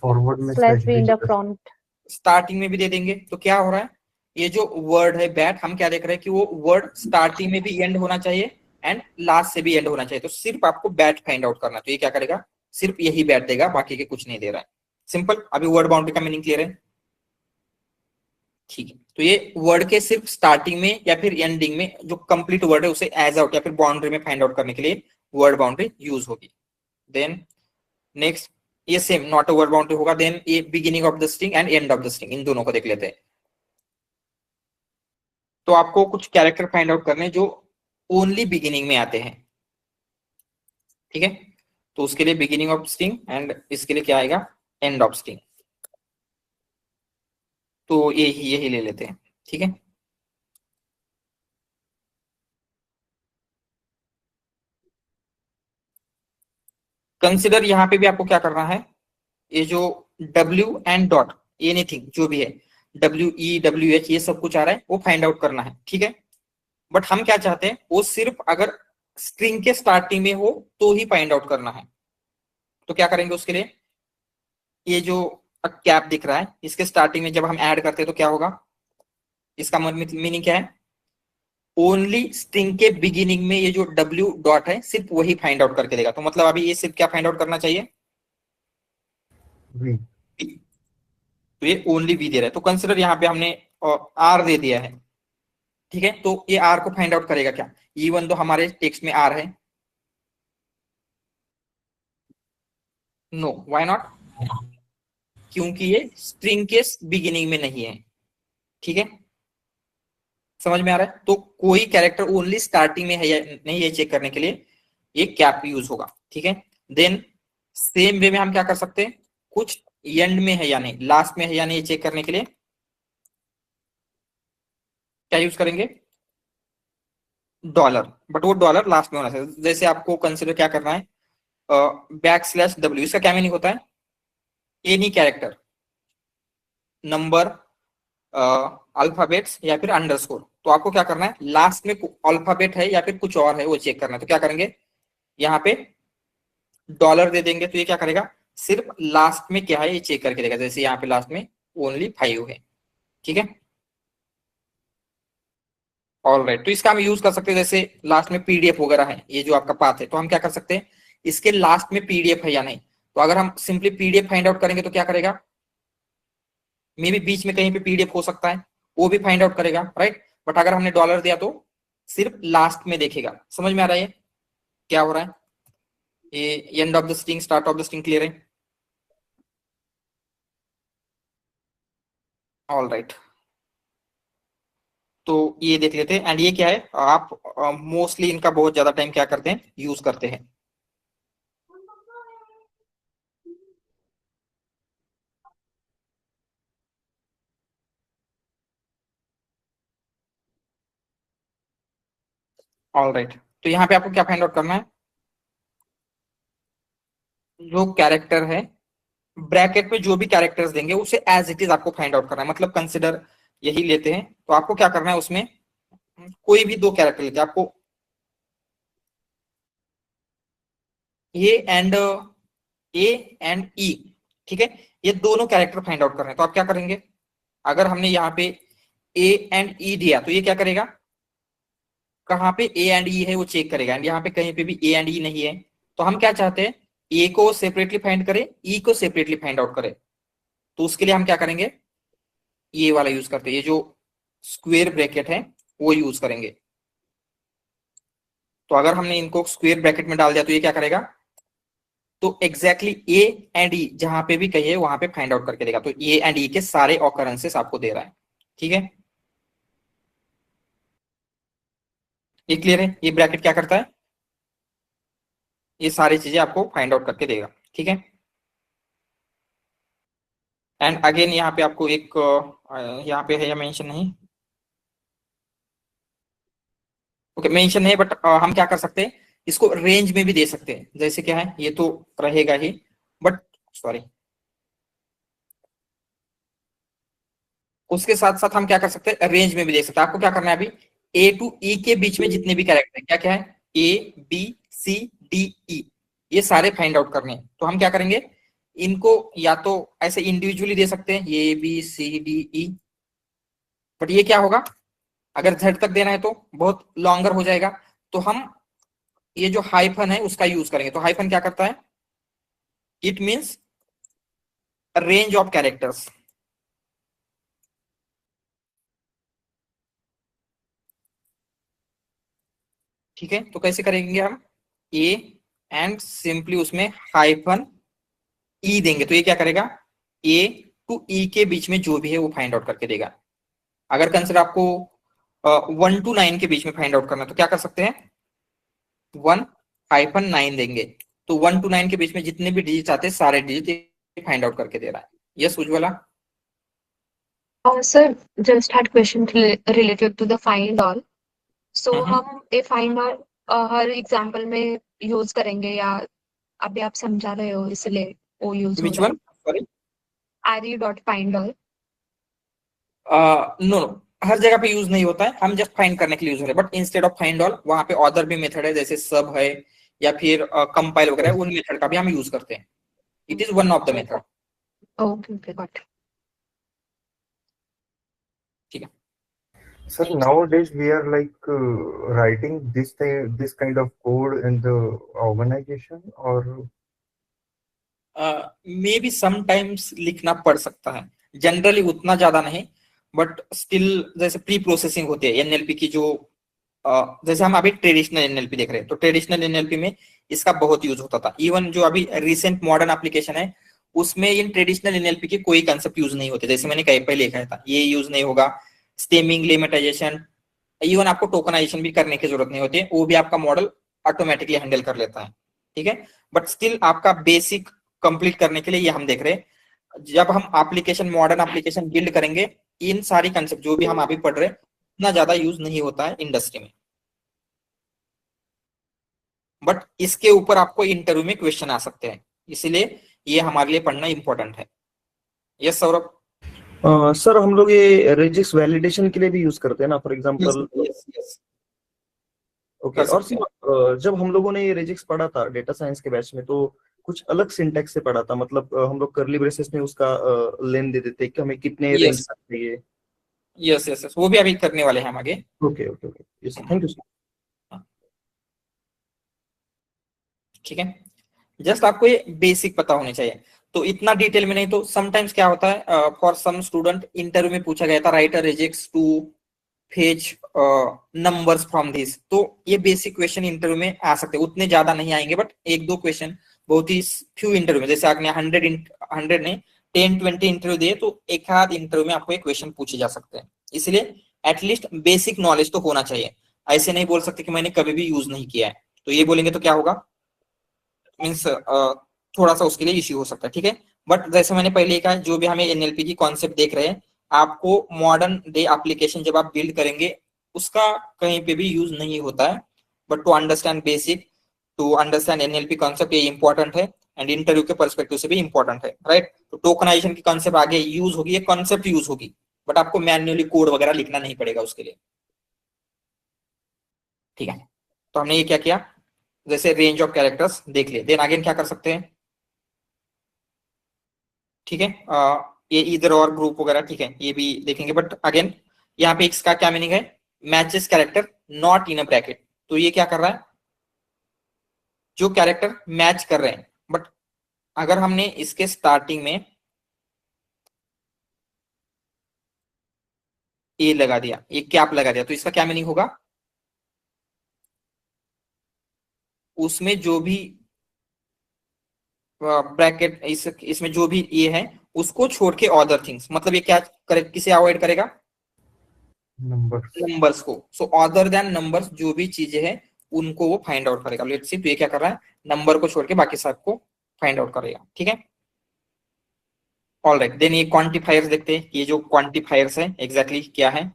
फॉरवर्ड में /b in the /b prompt. Starting में भी दे देंगे। तो क्या हो रहा है, ये जो वर्ड है बैट, हम क्या देख रहे हैं कि वो वर्ड स्टार्टिंग में भी एंड होना चाहिए एंड लास्ट से भी एंड होना चाहिए। तो सिर्फ आपको बैट फाइंड आउट करना, तो ये क्या करेगा, सिर्फ यही बैट देगा, बाकी के कुछ नहीं दे रहा है। सिंपल, अभी वर्ड बाउंड्री का मीनिंग क्लियर है। ठीक है, तो ये वर्ड के सिर्फ स्टार्टिंग में या फिर एंडिंग में जो कंप्लीट वर्ड है उसे एज आउट या फिर बाउंड्री में फाइंड आउट करने के लिए वर्ड बाउंड्री यूज होगी। देन नेक्स्ट, ये same not a word boundary होगा। देन ये beginning of the string and end of the string, इन दोनों को देख लेते हैं। तो आपको कुछ कैरेक्टर फाइंड आउट करने जो ओनली बिगिनिंग में आते हैं। ठीक है, तो उसके लिए बिगिनिंग ऑफ स्ट्रिंग एंड इसके लिए क्या आएगा, एंड ऑफ स्ट्रिंग। तो यही ले लेते हैं। ठीक है, कंसिडर यहाँ पे भी आपको क्या करना है, ये जो W एंड डॉट, एनीथिंग जो भी है, WE WH ये सब कुछ आ रहा है वो फाइंड आउट करना है। ठीक है, बट हम क्या चाहते हैं, वो सिर्फ अगर स्ट्रिंग के स्टार्टिंग में हो तो ही फाइंड आउट करना है। तो क्या करेंगे उसके लिए, ये जो कैप दिख रहा है इसके स्टार्टिंग में जब हम ऐड करते हैं तो क्या होगा, इसका मीनिंग क्या है, ओनली स्ट्रिंग के बिगिनिंग में ये जो W डॉट है सिर्फ वही फाइंड आउट करके देगा। तो मतलब अभी ये सिर्फ क्या फाइंड आउट करना चाहिए, तो ये ओनली V दे रहा है। तो कंसिडर यहाँ पे हमने R दे दिया है। ठीक है, तो ये R को फाइंड आउट करेगा क्या, इवन तो हमारे टेक्स्ट में R है, नो, व्हाई नॉट, क्योंकि ये स्ट्रिंग के बिगिनिंग में नहीं है। ठीक है, समझ में आ रहा है। तो कोई कैरेक्टर ओनली स्टार्टिंग में है या नहीं ये चेक करने के लिए ये कैप यूज होगा। ठीक है, देन सेम वे में हम क्या कर सकते हैं, कुछ एंड में है या नहीं, लास्ट में है या नहीं ये चेक करने के लिए क्या यूज करेंगे, डॉलर। बट वो डॉलर लास्ट में होना चाहिए। जैसे आपको कंसिडर क्या करना है, \W, इसका क्या मीनिंग होता है, एनी कैरेक्टर, नंबर, अल्फाबेट्स या फिर अंडरस्कोर। तो आपको क्या करना है, लास्ट में अल्फाबेट है या फिर कुछ और है वो चेक करना है। तो क्या करेंगे, यहाँ पे डॉलर दे देंगे, तो ये क्या करेगा, सिर्फ लास्ट में क्या है ये चेक करके देगा। जैसे यहाँ पे लास्ट में ओनली 5 है। ठीक है, ऑल राइट। तो इसका हम यूज कर सकते हैं, जैसे लास्ट में PDF वगैरह है, ये जो आपका पाथ है, तो हम क्या कर सकते हैं, इसके लास्ट में PDF है या नहीं। तो अगर हम सिंपली PDF फाइंड आउट करेंगे तो क्या करेगा, मे बी बीच में कहीं पे PDF हो सकता है, वो भी फाइंड आउट करेगा, राइट। बट अगर हमने डॉलर दिया तो सिर्फ लास्ट में देखेगा। समझ में आ रहा है क्या हो रहा है, ये and of the string start of the string clear है, ऑल राइट। तो ये देख लेते हैं। एंड ये क्या है, आप मोस्टली इनका बहुत ज्यादा टाइम क्या करते हैं, यूज करते हैं। ऑल राइट, तो यहाँ पे आपको क्या फाइंड आउट करना है, जो कैरेक्टर है ब्रैकेट में जो भी कैरेक्टर्स देंगे उसे एज इट इज आपको फाइंड आउट करना है। मतलब कंसिडर यही लेते हैं, तो आपको क्या करना है, उसमें कोई भी दो कैरेक्टर लेते हैं, आपको ए एंड ई, ठीक है, ये दोनों कैरेक्टर फाइंड आउट करने हैं। तो आप क्या करेंगे, अगर हमने यहाँ पे ए एंड ई दिया तो ये क्या करेगा, कहाँ पे ए एंड ई है वो चेक करेगा, एंड यहाँ पे कहीं पे भी ए एंड ई नहीं है। तो हम क्या चाहते हैं, ए को सेपरेटली फाइंड करें, ई को सेपरेटली फाइंड आउट करें। तो उसके लिए हम क्या करेंगे, ये वाला यूज करते हैं, ये जो स्क्वायर ब्रैकेट है वो यूज करेंगे। तो अगर हमने इनको स्क्वायर ब्रैकेट में डाल दिया तो ये क्या करेगा, तो एग्जैक्टली ए एंड ई जहां पे भी कहिए वहां पे फाइंड आउट करके देगा। तो ए एंड ई के सारे ऑकरेंसेस आपको दे रहा है, ठीक है। ये क्लियर है, ये ब्रैकेट क्या करता है, ये सारी चीजें आपको फाइंड आउट करके देगा, ठीक है। एंड अगेन यहाँ पे आपको एक यहाँ पे है या मेंशन नहीं, ओके मेंशन नहीं, बट हम क्या कर सकते हैं, इसको रेंज में भी दे सकते हैं। जैसे क्या है, ये तो रहेगा ही, बट सॉरी, उसके साथ साथ हम क्या कर सकते हैं, रेंज में भी दे सकते हैं। आपको क्या करना है, अभी ए टू ई के बीच में जितने भी कैरेक्टर हैं, क्या क्या है, ए बी सी डी ई, ये सारे फाइंड आउट करने हैं। तो हम क्या करेंगे, इनको या तो ऐसे इंडिविजुअली दे सकते हैं, A B C D E, but ये क्या होगा, अगर जेड तक देना है तो बहुत लॉन्गर हो जाएगा। तो हम ये जो हाइफन है उसका यूज करेंगे। तो हाइफन क्या करता है, it means range of characters, ठीक है। तो कैसे करेंगे हम, ए एंड सिंपली उसमें हाइफन ई देंगे, तो ये क्या करेगा, ए टू ई के बीच में जो भी है वो फाइंड आउट करके देगा। अगर कंसिडर आपको 1 to 9 के बीच में फाइंड आउट करना है तो क्या कर सकते हैं, 1-9 देंगे। तो 1 to 9 के बीच में जितने भी डिजिट आते हैं सारे डिजिट फाइंड आउट करके दे रहा है। Yes Ujjwala. Sir, just had question related to the find all. So हम ये find all हर एग्जाम्पल में यूज करेंगे या अभी आप समझा रहे हो इसलिए वो यूज हो विच रहा वन, सॉरी, है, re.find all. नो नो, हर जगह पे यूज नहीं होता है, हम जस्ट फाइंड करने के लिए यूज हो रहे हैं। But instead of find all वहां पे अदर भी मेथड है, जैसे सब है या फिर कंपाइल वगैरह है, उन मेथड का भी हम यूज करते हैं। It is one of the method, Okay, got it. ठीक है। Sir, nowadays we are like writing this kind of code in the organization, or may be sometimes लिखना पड़ सकता है, जनरली उतना ज्यादा नहीं, बट स्टिल जैसे प्री प्रोसेसिंग होती है एनएलपी की, जो जैसे हम अभी ट्रेडिशनल एनएलपी देख रहे हैं, तो ट्रेडिशनल एनएलपी में इसका बहुत यूज होता था। इवन जो अभी रिसेंट मॉडर्न एप्लीकेशन है उसमें इन ट्रेडिशनल एनएलपी के कोई कंसेप्ट यूज नहीं होते। जैसे मैंने पहले लिखा था, ये यूज नहीं होगा, स्टेमिंग, लिमिटाइजेशन, इवन आपको टोकनाइजेशन भी करने की जरूरत नहीं होती है, वो भी आपका मॉडल ऑटोमेटिकली हैंडल कर लेता है, ठीक है। बट स्टिल आपका बेसिक कंप्लीट करने के लिए ये हम देख रहे हैं। जब हम एप्लीकेशन, मॉडर्न एप्लीकेशन बिल्ड करेंगे, इन सारी कंसेप्ट जो भी हम अभी पढ़ रहे हैं उतना ज्यादा यूज नहीं होता है इंडस्ट्री में, बट इसके ऊपर आपको इंटरव्यू में क्वेश्चन आ सकते हैं, इसलिए ये हमारे लिए पढ़ना इंपॉर्टेंट है। यस सौरभ। सर हम लोग ये रेजिक्स वैलिडेशन के लिए भी यूज करते हैं ना, फॉर एग्जांपल। Yes okay. और जब हम लोगों ने ये रेजिक्स पढ़ा था डेटा साइंस के बैच में, तो कुछ अलग सिंटैक्स से पढ़ा था। मतलब हम लोग कर्ली ब्रेसेस में उसका लेन दे देते कि हमें कितने रेंज चाहिए। यस यस, वो भी अभी करने वाले हैं हम आगे। Okay okay okay, yes thank you sir. ठीक है, जस्ट आपको ये बेसिक पता होने चाहिए, तो इतना डिटेल में नहीं। तो समटाइम्स क्या होता है, फॉर सम स्टूडेंट इंटरव्यू में पूछा गया था, write a regex to fetch numbers from this. तो ये बेसिक क्वेश्चन इंटरव्यू में आ सकते हैं, उतने ज्यादा नहीं आएंगे, बट एक दो क्वेश्चन बहुत ही फ्यू इंटरव्यू में, जैसे आपने 100 ने 10-20 इंटरव्यू दिए तो एक आध इंटरव्यू में आपको एक क्वेश्चन पूछे जा सकते हैं। इसलिए एटलीस्ट बेसिक नॉलेज तो होना चाहिए। ऐसे नहीं बोल सकते कि मैंने कभी भी यूज नहीं किया है, तो ये बोलेंगे तो क्या होगा, मीन्स थोड़ा सा उसके लिए इश्यू हो सकता है, ठीक है। बट जैसे मैंने पहले कहा, जो भी हमें एनएलपी की कॉन्सेप्ट देख रहे हैं, आपको मॉडर्न डे एप्लीकेशन जब आप बिल्ड करेंगे उसका कहीं पे भी यूज नहीं होता है, but to understand basic to understand NLP concept, ये इंपॉर्टेंट है एंड इंटरव्यू के पर्सपेक्टिव से भी इंपॉर्टेंट है, राइट। तो टोकनाइजेशन की कॉन्सेप्ट आगे यूज होगी, ये कॉन्सेप्ट यूज होगी, बट आपको मैन्युअली कोड वगैरह लिखना नहीं पड़ेगा उसके लिए, ठीक है। तो हमने ये क्या किया, जैसे रेंज ऑफ कैरेक्टर्स देख लिए, देन अगेन क्या कर सकते हैं, ठीक है, ये इधर और ग्रुप वगैरह, ठीक है, ये भी देखेंगे, बट अगेन यहाँ पे इसका क्या मीनिंग है, matches character not in a bracket. तो ये क्या कर रहा है, जो कैरेक्टर मैच कर रहे हैं, बट अगर हमने इसके स्टार्टिंग में ए लगा दिया, ये कैप लगा दिया, तो इसका क्या मीनिंग होगा, उसमें जो भी ब्रैकेट इसमें जो भी ये है उसको छोड़ के अदर थिंग्स, मतलब ये क्या करे, किसे अवॉइड करेगा, नंबर। नंबर्स को। सो अदर देन नंबर्स जो भी चीजें हैं उनको वो फाइंड आउट करेगा। लेट्स सी, तो ये क्या कर रहा है, नंबर को छोड़ के बाकी सबको फाइंड आउट करेगा, ठीक है। ऑल राइट, देन ये क्वांटिफायर्स देखते हैं, ये जो क्वांटिफायर्स है एग्जैक्टली क्या है,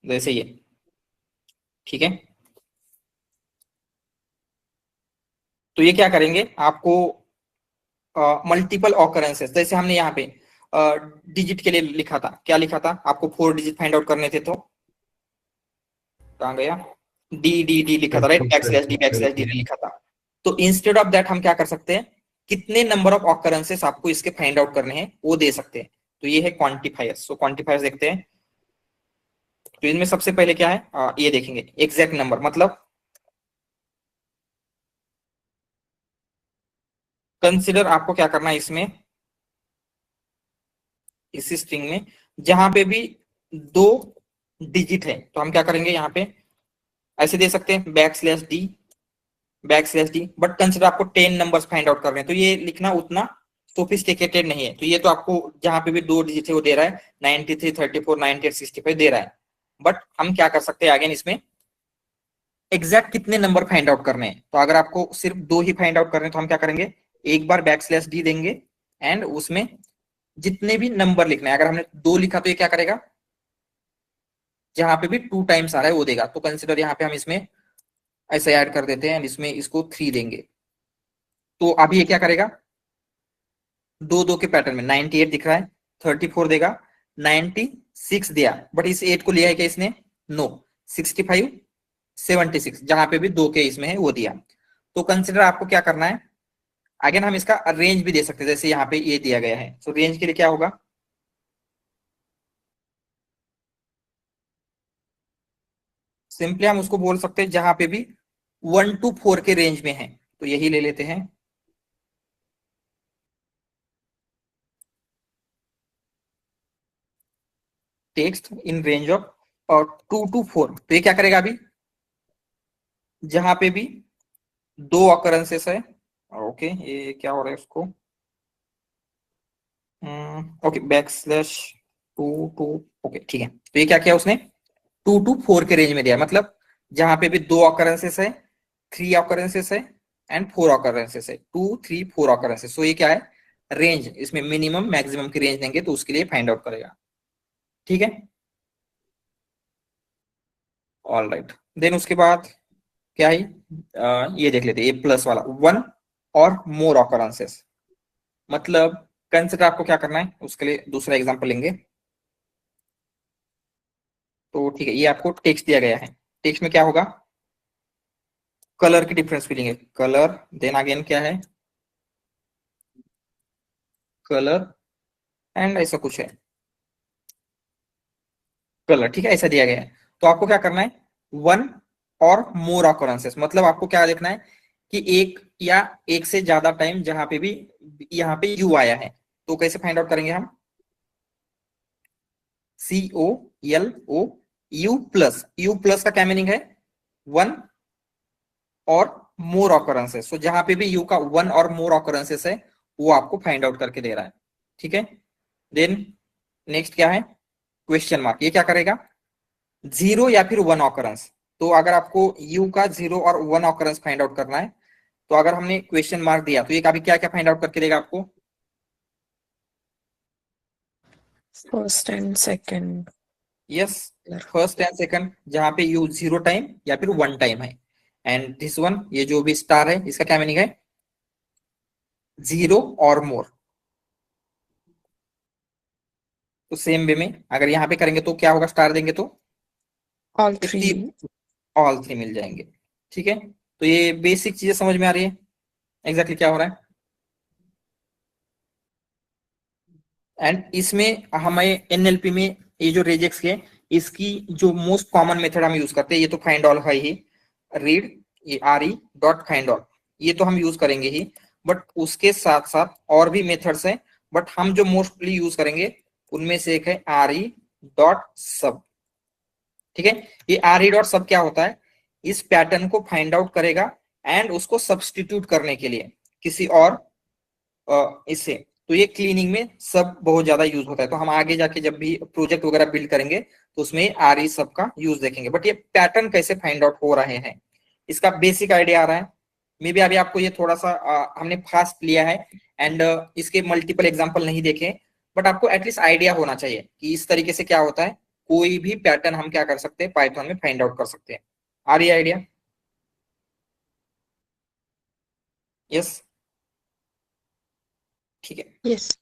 जैसे ये, ठीक है। तो ये क्या करेंगे, आपको मल्टीपल ऑकरेंसेस, जैसे हमने यहाँ पे डिजिट के लिए लिखा था, क्या लिखा था, आपको 4 डिजिट फाइंड आउट करने थे, तो कहाँ गया, डी डी डी लिखा था, राइट, बैकस्लैश डी लिखा था। तो इंस्टेड ऑफ दैट हम क्या कर सकते हैं, कितने नंबर ऑफ ऑकरेंसेस आपको इसके फाइंड आउट करने हैं वो दे सकते हैं। तो ये है क्वांटिफायर्स। सो क्वांटिफायर्स देखते हैं, तो इनमें सबसे पहले क्या है, ये देखेंगे एग्जैक्ट नंबर, मतलब कंसिडर आपको क्या करना है इसमें, इस स्ट्रिंग में जहां पे भी 2 डिजिट है, तो हम क्या करेंगे, यहाँ पे ऐसे दे सकते हैं बैकस्लैश डी, बट कंसिडर आपको 10 नंबर्स फाइंड आउट करने हैं, तो ये लिखना उतना सोफिस्टिकेटेड नहीं है। तो ये तो आपको जहां पे भी 2 डिजिट है वो दे रहा है, 93, 34, 98, 65 दे रहा है, बट हम क्या कर सकते हैं अगेन इसमें एग्जैक्ट कितने नंबर फाइंड आउट करने हैं। तो अगर आपको सिर्फ 2 ही फाइंड आउट करने हैं तो हम क्या करेंगे, एक बार बैकस्लैश डी देंगे एंड उसमें जितने भी नंबर लिखना है, अगर हमने 2 लिखा तो ये क्या करेगा, जहां पे भी 2 टाइम्स आ रहा है वो देगा। तो कंसिडर यहाँ पे हम इसमें ऐसे ऐड कर देते हैं, इसमें इसको 3 देंगे, तो अभी ये क्या करेगा, 2 के पैटर्न में 98 दिख रहा है, 34 देगा, 96 दिया, बट इस 8 को लिया है क्या इसने, नो, 65, 76 जहां पे भी 2 के इसमें है वो दिया। तो कंसिडर आपको क्या करना है, अगेन हम इसका रेंज भी दे सकते हैं, जैसे यहाँ पे ये दिया गया है। तो रेंज के लिए क्या होगा, सिंपली हम उसको बोल सकते हैं जहां पे भी 1 to 4 के रेंज में है, तो यही ले लेते हैं, text in range of 2 to 4। तो ये क्या करेगा, अभी जहां पे भी 2 ऑकरेंसेस है, ओके, ये क्या हो रहा है उसको, ओके, बैकस्लैश 2 ओके, ठीक है। तो ये क्या किया उसने, 2 to 4 के रेंज में दिया, मतलब जहां पे भी 2 ऑकरेंसेस है, 3 ऑकरेंसेस है एंड 4 ऑकरेंसेस है, 2, 3, 4 ऑकरेंसेस। सो ये क्या है, रेंज, इसमें मिनिमम मैक्सिमम की रेंज देंगे तो उसके लिए फाइंड आउट करेगा, ठीक है। ऑल राइट, देन उसके बाद क्या है, ये देख लेते हैं, ये प्लस वाला 1 और मोर ऑकरेंसेस, मतलब कंसिडर आपको क्या करना है, उसके लिए दूसरा एग्जांपल लेंगे। तो ठीक है, ये आपको टेक्स्ट दिया गया है, टेक्स्ट में क्या होगा, कलर की डिफरेंस भी लेंगे, कलर, देन अगेन क्या है, कलर एंड ऐसा कुछ है, कलर, ठीक है, ऐसा दिया गया है। तो आपको क्या करना है, 1 और मोर ऑकरेंसेस, मतलब आपको क्या देखना है कि एक या एक से ज्यादा टाइम जहां पे भी यहाँ पे यू आया है, तो कैसे फाइंड आउट करेंगे हम, COLO यू प्लस का क्या मीनिंग है, 1 और मोर ऑकरेंसेस। सो जहां पे भी यू का 1 और मोर ऑकरेंसेस है वो आपको फाइंड आउट करके दे रहा है, ठीक है। देन नेक्स्ट क्या है, क्वेश्चन मार्क, ये क्या करेगा, 0 या फिर 1 ऑकरेंस। तो अगर आपको यू का 0 और 1 ऑकरेंस फाइंड आउट करना है, तो अगर हमने क्वेश्चन मार्क दिया तो ये कभी क्या क्या फाइंड आउट करके देगा आपको, first and second, yes, first and second, जहां पे यू 0 टाइम या फिर 1 टाइम है, एंड दिस वन, ये जो भी स्टार है इसका क्या मीनिंग है? 0 और मोर। तो सेम वे में अगर यहाँ पे करेंगे तो क्या होगा? स्टार देंगे तो All three. ऑल 3 मिल जाएंगे। ठीक है, तो ये बेसिक चीजें समझ में आ रही है एग्जैक्टली क्या हो रहा है। एंड इसमें हमें एनएलपी में ये जो रेजेक्स के, इसकी जो मोस्ट कॉमन मेथड हम यूज करते हैं, ये तो फाइंड ऑल है ही, रीड ये RE डॉट फाइंड ऑल, ये तो हम यूज करेंगे ही, बट उसके साथ साथ और भी मेथड्स हैं, बट हम जो मोस्टली यूज करेंगे उनमें से एक है RE डॉट सब। ठीक है, ये RE डॉट सब क्या होता है? इस पैटर्न को फाइंड आउट करेगा एंड उसको सब्स्टिट्यूट करने के लिए किसी और इससे, तो ये क्लीनिंग में सब बहुत ज्यादा यूज होता है। तो हम आगे जाके जब भी प्रोजेक्ट वगैरह बिल्ड करेंगे तो उसमें RE सब का यूज देखेंगे, बट ये पैटर्न कैसे फाइंड आउट हो रहे हैं इसका बेसिक आइडिया आ रहा है। मे बी अभी आपको ये थोड़ा सा हमने फास्ट लिया है एंड इसके मल्टीपल एग्जांपल नहीं देखे, बट आपको एटलीस्ट आइडिया होना चाहिए कि इस तरीके से क्या होता है, कोई भी पैटर्न हम क्या कर सकते हैं पाइथन में फाइंड आउट कर सकते हैं। आ रही है आइडिया? यस, ठीक है। Yes.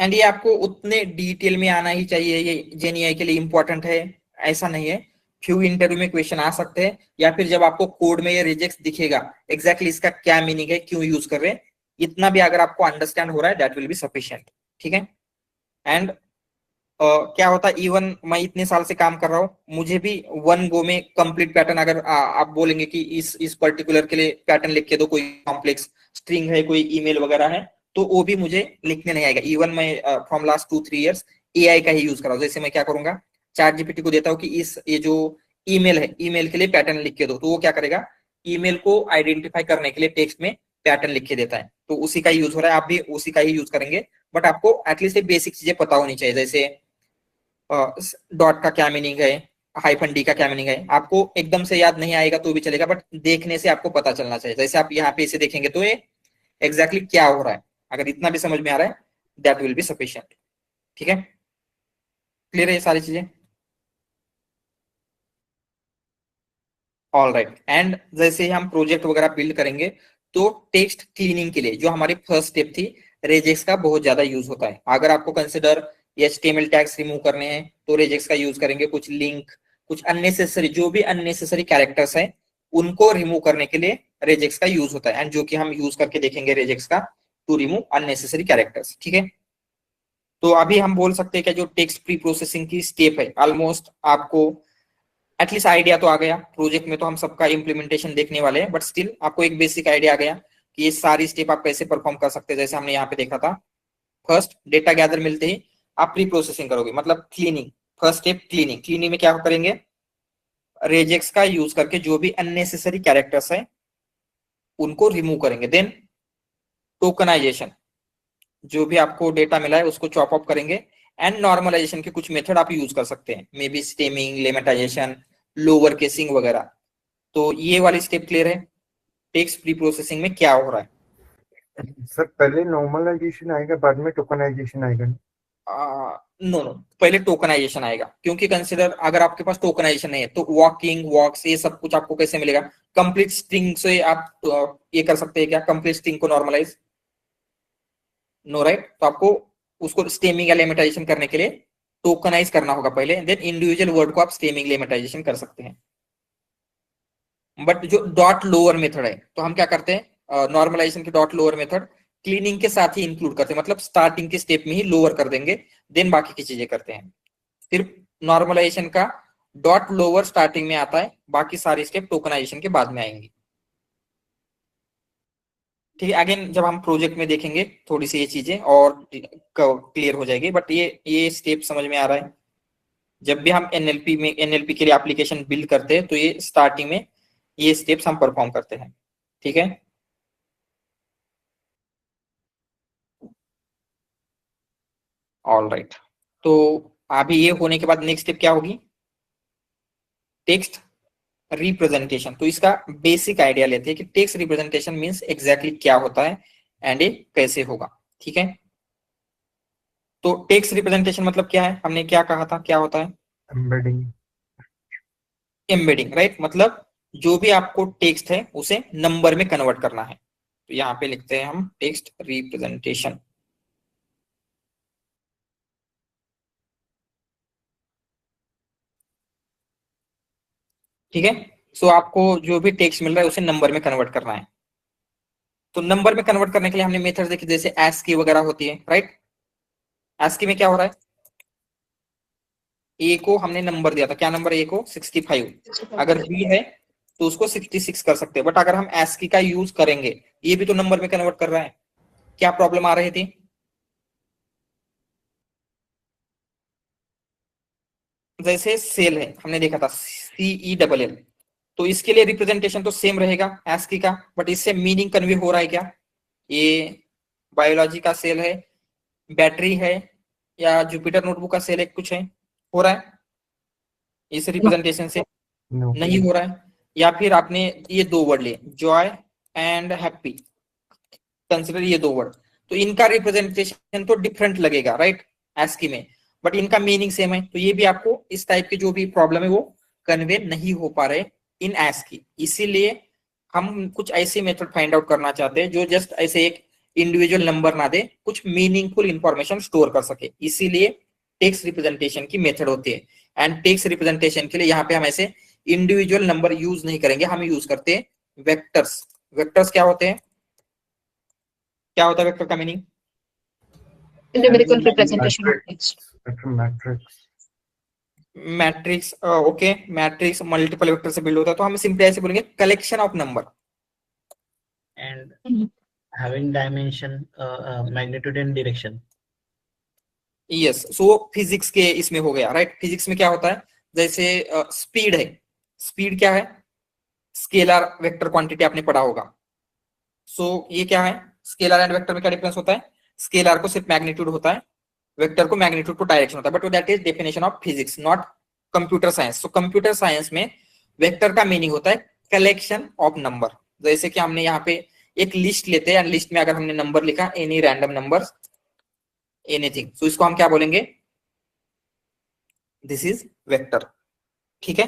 एंड ये आपको उतने डिटेल में आना ही चाहिए, ये जेनीआई के लिए इंपॉर्टेंट है ऐसा नहीं है। फ्यू इंटरव्यू में क्वेश्चन आ सकते हैं, या फिर जब आपको कोड में ये रिजेक्ट दिखेगा एग्जैक्टली इसका क्या मीनिंग है, क्यों यूज कर रहे हैं, इतना भी अगर आपको अंडरस्टैंड हो रहा है दैट विल बी सफिशिएंट। ठीक है, एंड क्या होता है, इवन मैं इतने साल से काम कर रहा हूँ, मुझे भी वन गो में कंप्लीट पैटर्न, अगर आप बोलेंगे कि इस पर्टिकुलर के लिए पैटर्न लिख के दो, कोई कॉम्प्लेक्स स्ट्रिंग है, कोई ईमेल वगैरह है, तो वो भी मुझे लिखने नहीं आएगा। इवन मैं फ्रॉम लास्ट 2-3 इयर्स AI का ही यूज कर रहा हूँ। जैसे मैं क्या करूंगा, चैट जीपीटी को देता हूँ कि ये जो ईमेल है, ईमेल के लिए पैटर्न लिख के दो, तो वो क्या करेगा, ईमेल को आइडेंटिफाई करने के लिए टेक्स्ट में पैटर्न लिख के देता है। तो उसी का यूज हो रहा है, आप भी उसी का ही यूज करेंगे, बट आपको एटलीस्ट बेसिक चीजें पता होनी चाहिए। जैसे डॉट का क्या मीनिंग है, -D का क्या मीनिंग है, आपको एकदम से याद नहीं आएगा तो भी चलेगा, बट देखने से आपको पता चलना चाहिए। जैसे आप यहाँ पे इसे देखेंगे तो ये एग्जैक्टली क्या हो रहा है, अगर इतना भी समझ में आ रहा है दैट विल बी सफिशिएंट। ठीक है, क्लियर है ये सारी चीजें? ऑल राइट, एंड जैसे ही हम प्रोजेक्ट वगैरह बिल्ड करेंगे तो टेक्स्ट क्लीनिंग के लिए जो हमारी फर्स्ट स्टेप थी, रेजेक्स का बहुत ज्यादा यूज होता है। अगर आपको कंसिडर HTML टैग्स रिमूव करने हैं तो रेजेक्स का यूज करेंगे, कुछ लिंक, कुछ अननेसेसरी, जो भी अननेसेसरी कैरेक्टर्स हैं उनको रिमूव करने के लिए रेजेक्स का यूज होता है, एंड जो कि हम यूज करके देखेंगे रेजेक्स का टू रिमूव अननेसेसरी कैरेक्टर्स। ठीक है, तो अभी हम बोल सकते हैं कि जो टेक्स्ट प्री प्रोसेसिंग की स्टेप है, ऑलमोस्ट आपको एटलीस्ट आइडिया तो आ गया। प्रोजेक्ट में तो हम सबका इंप्लीमेंटेशन देखने वाले हैं, बट स्टिल आपको एक बेसिक आइडिया आ गया कि ये सारी स्टेप आप कैसे परफॉर्म कर सकते हैं। जैसे हमने यहाँ पे देखा था, फर्स्ट डेटा गैदर मिलते ही आप प्री प्रोसेसिंग करोगे, मतलब cleaning. First step cleaning, cleaning में क्या करेंगे, रेजेक्स का यूज करके जो भी अननेसेसरी कैरेक्टर्स है उनको रिमूव करेंगे। देन टोकनाइजेशन, जो भी आपको डेटा मिला है उसको चॉप अप करेंगे, एंड नॉर्मलाइजेशन के कुछ मेथड आप यूज कर सकते हैं, may be stemming, lemmatisation, lower casing वगैरह। तो ये वाली स्टेप क्लियर है, टेक्स्ट प्री प्रोसेसिंग में क्या हो रहा है। सर पहले नॉर्मलाइजेशन आएगा बाद में टोकनाइजेशन आएगा? नो नो, पहले टोकनाइजेशन आएगा, क्योंकि कंसिडर अगर आपके पास टोकनाइजेशन नहीं है तो वॉकिंग, वॉक्स, ये सब कुछ आपको कैसे मिलेगा? कंप्लीट स्ट्रिंग से आप ये कर सकते हैं क्या, कंप्लीट स्ट्रिंग को नॉर्मलाइज? नो राइट, तो आपको उसको स्टेमिंग या लेमेटाइजेशन करने के लिए टोकनाइज करना होगा पहले, देन इंडिविजुअल वर्ड को आप स्टेमिंग लेमेटाइजेशन कर सकते हैं। बट जो डॉट लोअर मेथड है, तो हम क्या करते हैं, नॉर्मलाइजेशन के डॉट लोअर मेथड क्लीनिंग के साथ ही इंक्लूड करते हैं, मतलब स्टार्टिंग के स्टेप में ही लोअर कर देंगे, देन बाकी की चीजें करते हैं। सिर्फ नॉर्मलाइजेशन का डॉट लोअर स्टार्टिंग में आता है, बाकी सारी स्टेप टोकनाइजेशन के बाद में आएंगी। ठीक है, अगेन जब हम प्रोजेक्ट में देखेंगे थोड़ी सी ये चीजें और क्लियर हो जाएगी, बट ये स्टेप समझ में आ रहा है। जब भी हम एनएलपी के लिए एप्लीकेशन बिल्ड करते हैं तो ये स्टार्टिंग में ये स्टेप्स हम परफॉर्म करते हैं। ठीक है, ऑल राइट, तो अभी ये होने के बाद नेक्स्ट स्टेप क्या होगी, टेक्स्ट रिप्रेजेंटेशन। तो इसका बेसिक आइडिया लेते हैं कि टेक्स्ट रिप्रेजेंटेशन मींस एग्जैक्टली क्या होता है एंड ये कैसे होगा। ठीक है, तो टेक्स्ट रिप्रेजेंटेशन मतलब क्या है, हमने क्या कहा था, क्या होता है? एम्बेडिंग। एम्बेडिंग, राइट, मतलब जो भी आपको टेक्स्ट है उसे नंबर में कन्वर्ट करना है। तो यहाँ पे लिखते हैं हम टेक्स्ट रिप्रेजेंटेशन। ठीक है, सो आपको जो भी टेक्स्ट मिल रहा है उसे नंबर में कन्वर्ट करना है। तो नंबर में कन्वर्ट करने के लिए हमने मेथड्स देखे, जैसे ASCII वगैरह होती है, राइट। ASCII में क्या हो रहा है, ए को हमने नंबर दिया था, क्या नंबर, ए को 65, अगर बी है तो उसको 66 कर सकते हैं। बट अगर हम ASCII का यूज करेंगे, ये भी तो नंबर में कन्वर्ट कर रहा है, क्या प्रॉब्लम आ रही थी, जैसे सेल है हमने देखा था CELL, तो इसके लिए रिप्रेजेंटेशन तो सेम रहेगा ASCII का, बट इससे मीनिंग कन्वे हो रहा है क्या, ये बायोलॉजी का सेल है, बैटरी है, या जुपिटर नोटबुक का सेल है, कुछ है, हो रहा है इस रिप्रेजेंटेशन से, No. नहीं हो रहा है। या फिर आपने ये दो वर्ड लिए, जॉय एंड हैप्पी, कंसिडर ये दो वर्ड, तो इनका रिप्रेजेंटेशन तो डिफरेंट लगेगा, राइट, ASCII में, बट इनका मीनिंग सेम है। तो ये भी आपको इस टाइप की जो भी प्रॉब्लम है वो कन्वे नहीं हो पा रहे इन ASCII। इसीलिए हम कुछ ऐसे मेथड फाइंड आउट करना चाहते हैं जो जस्ट ऐसे एक इंडिविजुअल नंबर ना दे, कुछ मीनिंगफुल इंफॉर्मेशन स्टोर कर सके, इसीलिए टेक्स्ट रिप्रेजेंटेशन की मेथड होती है। एंड टेक्स्ट रिप्रेजेंटेशन के लिए यहाँ पे हम ऐसे इंडिविजुअल नंबर यूज नहीं करेंगे, हम यूज करते हैं वेक्टर्स। वेक्टर्स क्या होते हैं, क्या होता है वेक्टर का meaning, Numerical representation of text. Matrix. Matrix, okay, matrix multiple vector से बिल्ड होता है, तो हम सिंपली ऐसे बोलेंगे collection of number. And having dimension, magnitude and direction. Yes, so physics के इसमें हो गया, राइट। फिजिक्स में क्या होता है, जैसे स्पीड है, स्पीड क्या है, स्केलर वेक्टर क्वांटिटी आपने पढ़ा होगा। सो ये क्या है, स्केलर एंड वेक्टर में क्या डिफरेंस होता है, स्केलर को सिर्फ मैग्नीट्यूड होता है, वेक्टर को मैग्नीट्यूड को डायरेक्शन होता है, but that is definition of physics not computer science. So computer science में वेक्टर का मीनिंग होता है कलेक्शन ऑफ नंबर। जैसे कि हमने यहाँ पे एक लिस्ट लेते हैं, लिस्ट में अगर हमने नंबर लिखा एनी रैंडम नंबर एनीथिंग, सो इसको हम क्या बोलेंगे, दिस इज वेक्टर। ठीक है,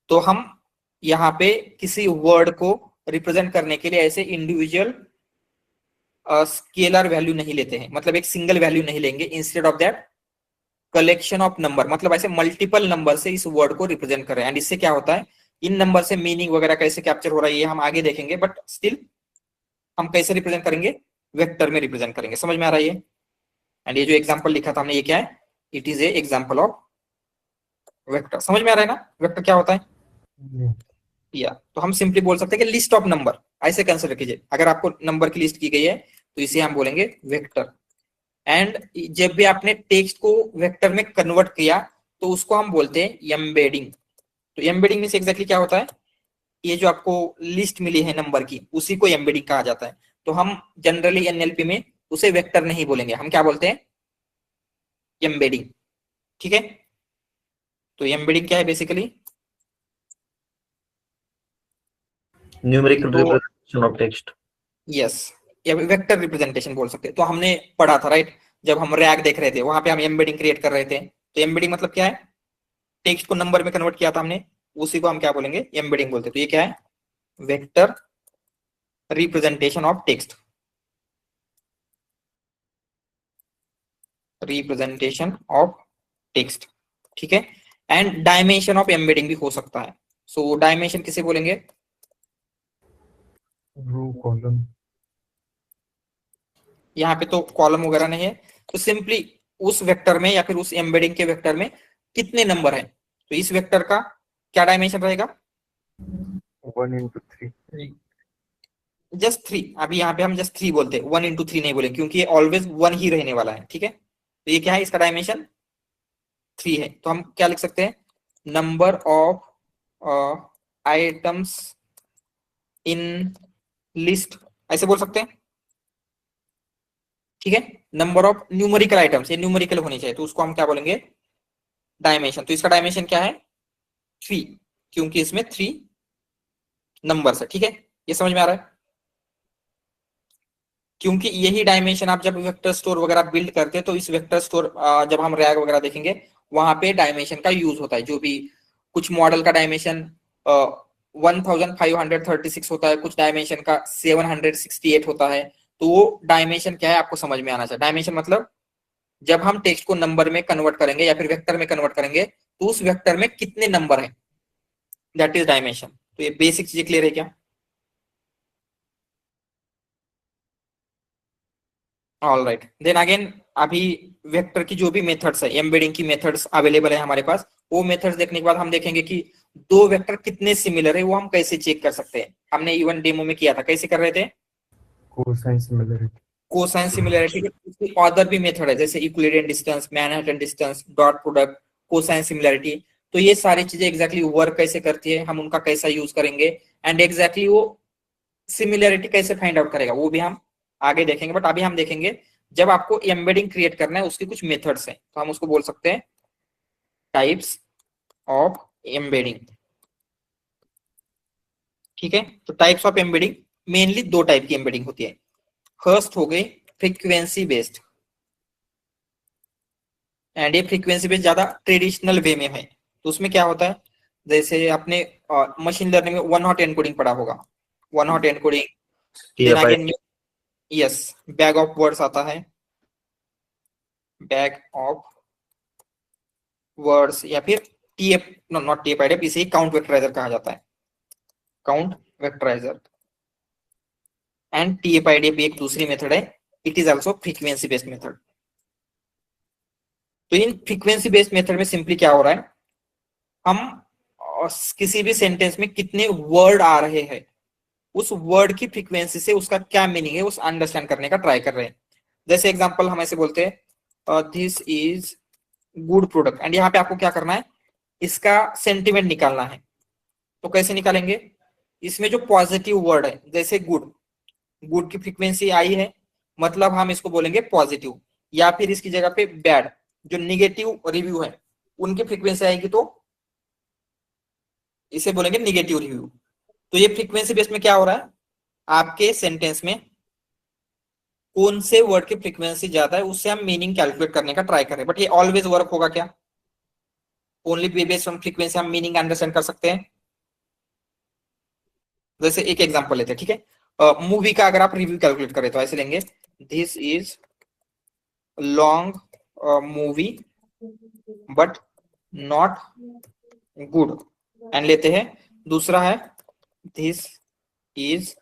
तो हम यहाँ पे किसी वर्ड को रिप्रेजेंट करने के लिए ऐसे इंडिविजुअल स्केलर वैल्यू नहीं लेते हैं, मतलब एक सिंगल वैल्यू नहीं लेंगे, instead of that collection of number, मतलब ऐसे मल्टीपल नंबर से इस वर्ड को रिप्रेजेंट कर रहे हैं। एंड इससे क्या होता है, इन नंबर से मीनिंग वगैरह कैसे कैप्चर हो रहा है ये हम आगे देखेंगे, बट स्टिल हम कैसे रिप्रेजेंट करेंगे, वेक्टर में रिप्रेजेंट करेंगे। समझ में आ रहा है ये। एंड ये जो एग्जांपल लिखा था हमने, ये क्या है, it is a example of vector. समझ में आ रहा है ना वेक्टर क्या होता है, या तो हम सिंपली बोल सकते हैं कि लिस्ट ऑफ नंबर, ऐसे कंसिडर कीजिए, अगर आपको नंबर की लिस्ट की गई है तो इसे हम बोलेंगे वेक्टर। एंड जब भी आपने टेक्स्ट को वेक्टर में कन्वर्ट किया तो उसको हम बोलते हैं एम्बेडिंग। तो एम्बेडिंग में से एग्जैक्टली क्या होता है, ये जो आपको लिस्ट मिली है नंबर की उसी को एम्बेडिंग कहा जाता है। तो हम जनरली NLP में उसे वेक्टर नहीं बोलेंगे, हम क्या बोलते हैं, एम्बेडिंग। ठीक है, तो एम्बेडिंग क्या है basically, numerical representation of text. Yes, या वेक्टर रिप्रेजेंटेशन बोल सकते हैं। तो हमने पढ़ा था, राइट, जब हम रैग देख रहे थे वहां पे हम एम्बेडिंग क्रिएट कर रहे थे। तो एम्बेडिंग मतलब क्या है, टेक्स्ट को नंबर में कन्वर्ट किया था हमने, उसी को हम क्या बोलेंगे, एम्बेडिंग बोलते हैं। तो ये क्या है, vector representation of text, representation of text. ठीक है, एंड डायमेंशन ऑफ एम्बेडिंग भी हो सकता है। सो डायमेंशन किसे बोलेंगे, रो कॉलम। यहाँ पे तो कॉलम वगैरह नहीं है, तो सिंपली उस वेक्टर में या फिर उस एम्बेडिंग के वेक्टर में कितने नंबर हैं, तो इस वेक्टर का क्या डायमेंशन रहेगा, 1 into 3। जस्ट 3। अभी यहाँ पे हम जस्ट 3 बोलते हैं, 1 into 3 नहीं बोलेंगे, क्योंकि ये ऑलवेज 1 ही रहने वाला है। ठीक है, तो ये क्या है, इसका डायमेंशन 3 है। तो हम क्या लिख सकते हैं, number of items in list, ऐसे बोल सकते हैं। ठीक है, नंबर ऑफ न्यूमेरिकल आइटम्स, ये न्यूमेरिकल होनी चाहिए, तो उसको हम क्या बोलेंगे, डायमेंशन। तो इसका डायमेंशन क्या है, 3, क्योंकि इसमें 3 नंबर्स है। ठीक है, ये समझ में आ रहा है, क्योंकि यही डायमेंशन आप जब वेक्टर स्टोर वगैरह बिल्ड करते हैं, तो इस वेक्टर स्टोर जब हम रैग वगैरह देखेंगे वहां पे डायमेंशन का यूज होता है। जो भी कुछ मॉडल का डायमेंशन 1536 होता है, कुछ डायमेंशन का 768 होता है। तो वो डायमेंशन क्या है आपको समझ में आना चाहिए। डायमेंशन मतलब जब हम टेक्स्ट को नंबर में कन्वर्ट करेंगे या फिर वेक्टर में कन्वर्ट करेंगे तो उस वेक्टर में कितने नंबर है, दैट इज डायमेंशन। तो ये बेसिक चीजें क्लियर है क्या? ऑल राइट, देन अगेन अभी वेक्टर की जो भी मेथड्स है, एम्बेडिंग की मेथड्स अवेलेबल है हमारे पास, वो मेथड्स देखने के बाद हम देखेंगे कि दो वेक्टर कितने सिमिलर है वो हम कैसे चेक कर सकते हैं। हमने इवन डेमो में किया था, कैसे कर रहे थे? Cosine similarity. कोसाइन सिमिलरिटी के अदर भी मेथड है, जैसे Euclidean distance, Manhattan distance, dot product, cosine similarity. तो ये सारी चीजें एग्जैक्टली वर्क कैसे करती है, हम उनका कैसा यूज करेंगे, एंड एग्जैक्टली वो सिमिलरिटी कैसे फाइंड आउट करेगा वो भी हम आगे देखेंगे। बट अभी हम देखेंगे जब आपको एम्बेडिंग क्रिएट करना है उसकी कुछ मेथड्स हैं, तो हम उसको बोल सकते हैं टाइप्स ऑफ एम्बेडिंग। ठीक है, तो टाइप्स ऑफ एम्बेडिंग मेनली दो टाइप की एम्बेडिंग होती है। फर्स्ट हो गई फ्रीक्वेंसी बेस्ड, एंड ये फ्रीक्वेंसी बेस्ड ज्यादा ट्रेडिशनल वे में है। तो उसमें क्या होता है, जैसे आपने मशीन लर्निंग में वन हॉट एनकोडिंग पढ़ा होगा, one hot encoding, then again yes bag of words आता है, बैग ऑफ वर्ड्स, या फिर टीएफ, नॉट टीएफ आईडी, इसे काउंट वेक्टराइजर कहा जाता है, काउंट वेक्टराइजर। एंड टीएफ आईडी भी एक दूसरी मेथड है, it is also frequency based method. तो इन फ्रीक्वेंसी बेस्ड मेथड में सिंपली क्या हो रहा है, हम किसी भी सेंटेंस में कितने वर्ड आ रहे हैं, उस वर्ड की फ्रीक्वेंसी से उसका क्या मीनिंग है उस अंडरस्टैंड करने का ट्राई कर रहे हैं। जैसे एग्जांपल हम ऐसे बोलते हैं this is good product, and यहाँ पे आपको क्या करना है, इसका सेंटिमेंट निकालना है। तो कैसे निकालेंगे, इसमें जो पॉजिटिव वर्ड है जैसे गुड, गुड की फ्रीक्वेंसी आई है मतलब हम इसको बोलेंगे पॉजिटिव, या फिर इसकी जगह पे बैड, जो निगेटिव रिव्यू है उनकी फ्रीक्वेंसी आएगी तो इसे बोलेंगे निगेटिव रिव्यू। तो ये फ्रीक्वेंसी बेस में क्या हो रहा है, आपके सेंटेंस में कौन से वर्ड की फ्रीक्वेंसी ज्यादा है उससे हम मीनिंग कैलकुलेट करने का ट्राई करें। बट ये ऑलवेज वर्क होगा क्या, ओनली बेस्ड ऑन फ्रीक्वेंसी हम मीनिंग अंडरस्टैंड कर सकते हैं। जैसे एक एग्जांपल लेते हैं, ठीक है, मूवी का अगर आप रिव्यू कैलकुलेट करें तो ऐसे लेंगे, this is long movie but not good, and लेते हैं दूसरा है this is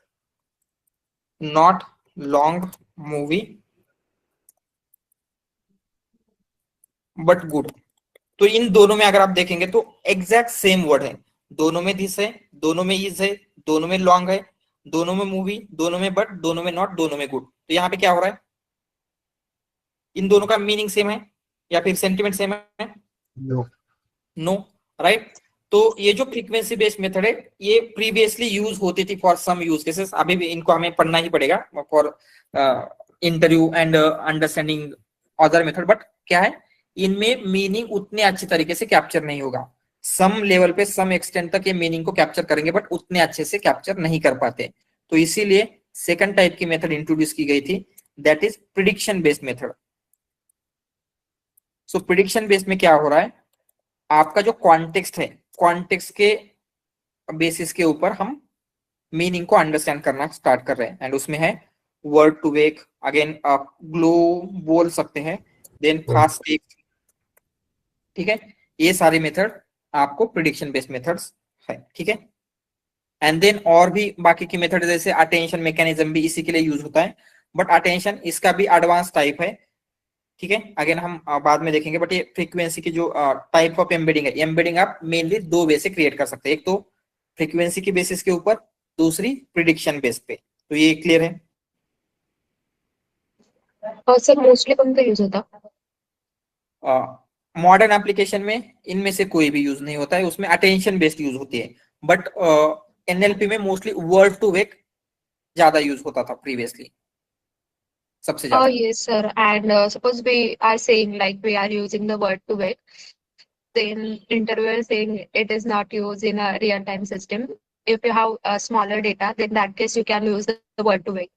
not long movie but good. तो इन दोनों में अगर आप देखेंगे तो एग्जैक्ट सेम वर्ड है, दोनों में दिस है, दोनों में इज है, दोनों में लॉन्ग है, दोनों में मूवी, दोनों में बट, दोनों में नॉट, दोनों में गुड। तो यहाँ पे क्या हो रहा है, इन दोनों का मीनिंग सेम है या फिर सेंटिमेंट सेम है? No, right. तो ये जो फ्रीक्वेंसी बेस्ड मेथड है ये प्रीवियसली यूज होती थी फॉर सम यूज केसेस, अभी भी इनको हमें पढ़ना ही पड़ेगा for interview and understanding other method. But क्या है, इनमें मीनिंग उतने अच्छे तरीके से कैप्चर नहीं होगा, सम लेवल पे सम एक्सटेंट तक ये मीनिंग को कैप्चर करेंगे बट उतने अच्छे से कैप्चर नहीं कर पाते। तो इसीलिए सेकंड टाइप की मेथड इंट्रोड्यूस की गई थी, that is prediction based method. So prediction based में क्या हो रहा है, आपका जो कॉन्टेक्स्ट है, कॉन्टेक्स्ट के बेसिस के ऊपर हम मीनिंग को अंडरस्टैंड करना स्टार्ट कर रहे हैं, एंड उसमें है वर्ड टू वेक, अगेन आप ग्लो बोल सकते हैं, देन फास्ट टेक्स्ट, ठीक है। ये सारे मेथड आपको प्रिडिक्शन बेस्ड मेथड्स है, ठीक है। एंड देन और भी बाकी की मेथड जैसे अटेंशन मैकेनिज्म भी इसी के लिए यूज होता है, बट अटेंशन इसका भी एडवांस टाइप है, ठीक है। अगेन हम बाद में देखेंगे, बट ये फ्रीक्वेंसी की जो टाइप ऑफ एम्बेडिंग है, एम्बेडिंग आप मेनली दो वे से क्रिएट कर सकते हैं, एक तो फ्रीक्वेंसी की बेसिस के ऊपर, दूसरी प्रिडिक्शन बेस पे। तो ये क्लियर है? और सर मोस्टली कौन का यूज होता? मॉडर्न एप्लीकेशन में इनमें से कोई भी यूज नहीं होता है, उसमें अटेंशन बेस्ड यूज होती है। बट एनएलपी में मोस्टली वर्ड टू वेक ज्यादा यूज होता था प्रीवियसली, सबसे ज्यादा। Yes, sir. And suppose we are saying like we are using the word to wait, then interviewer is saying it is not used in a real-time system. If you have smaller data, then in that case you can use the word to wait.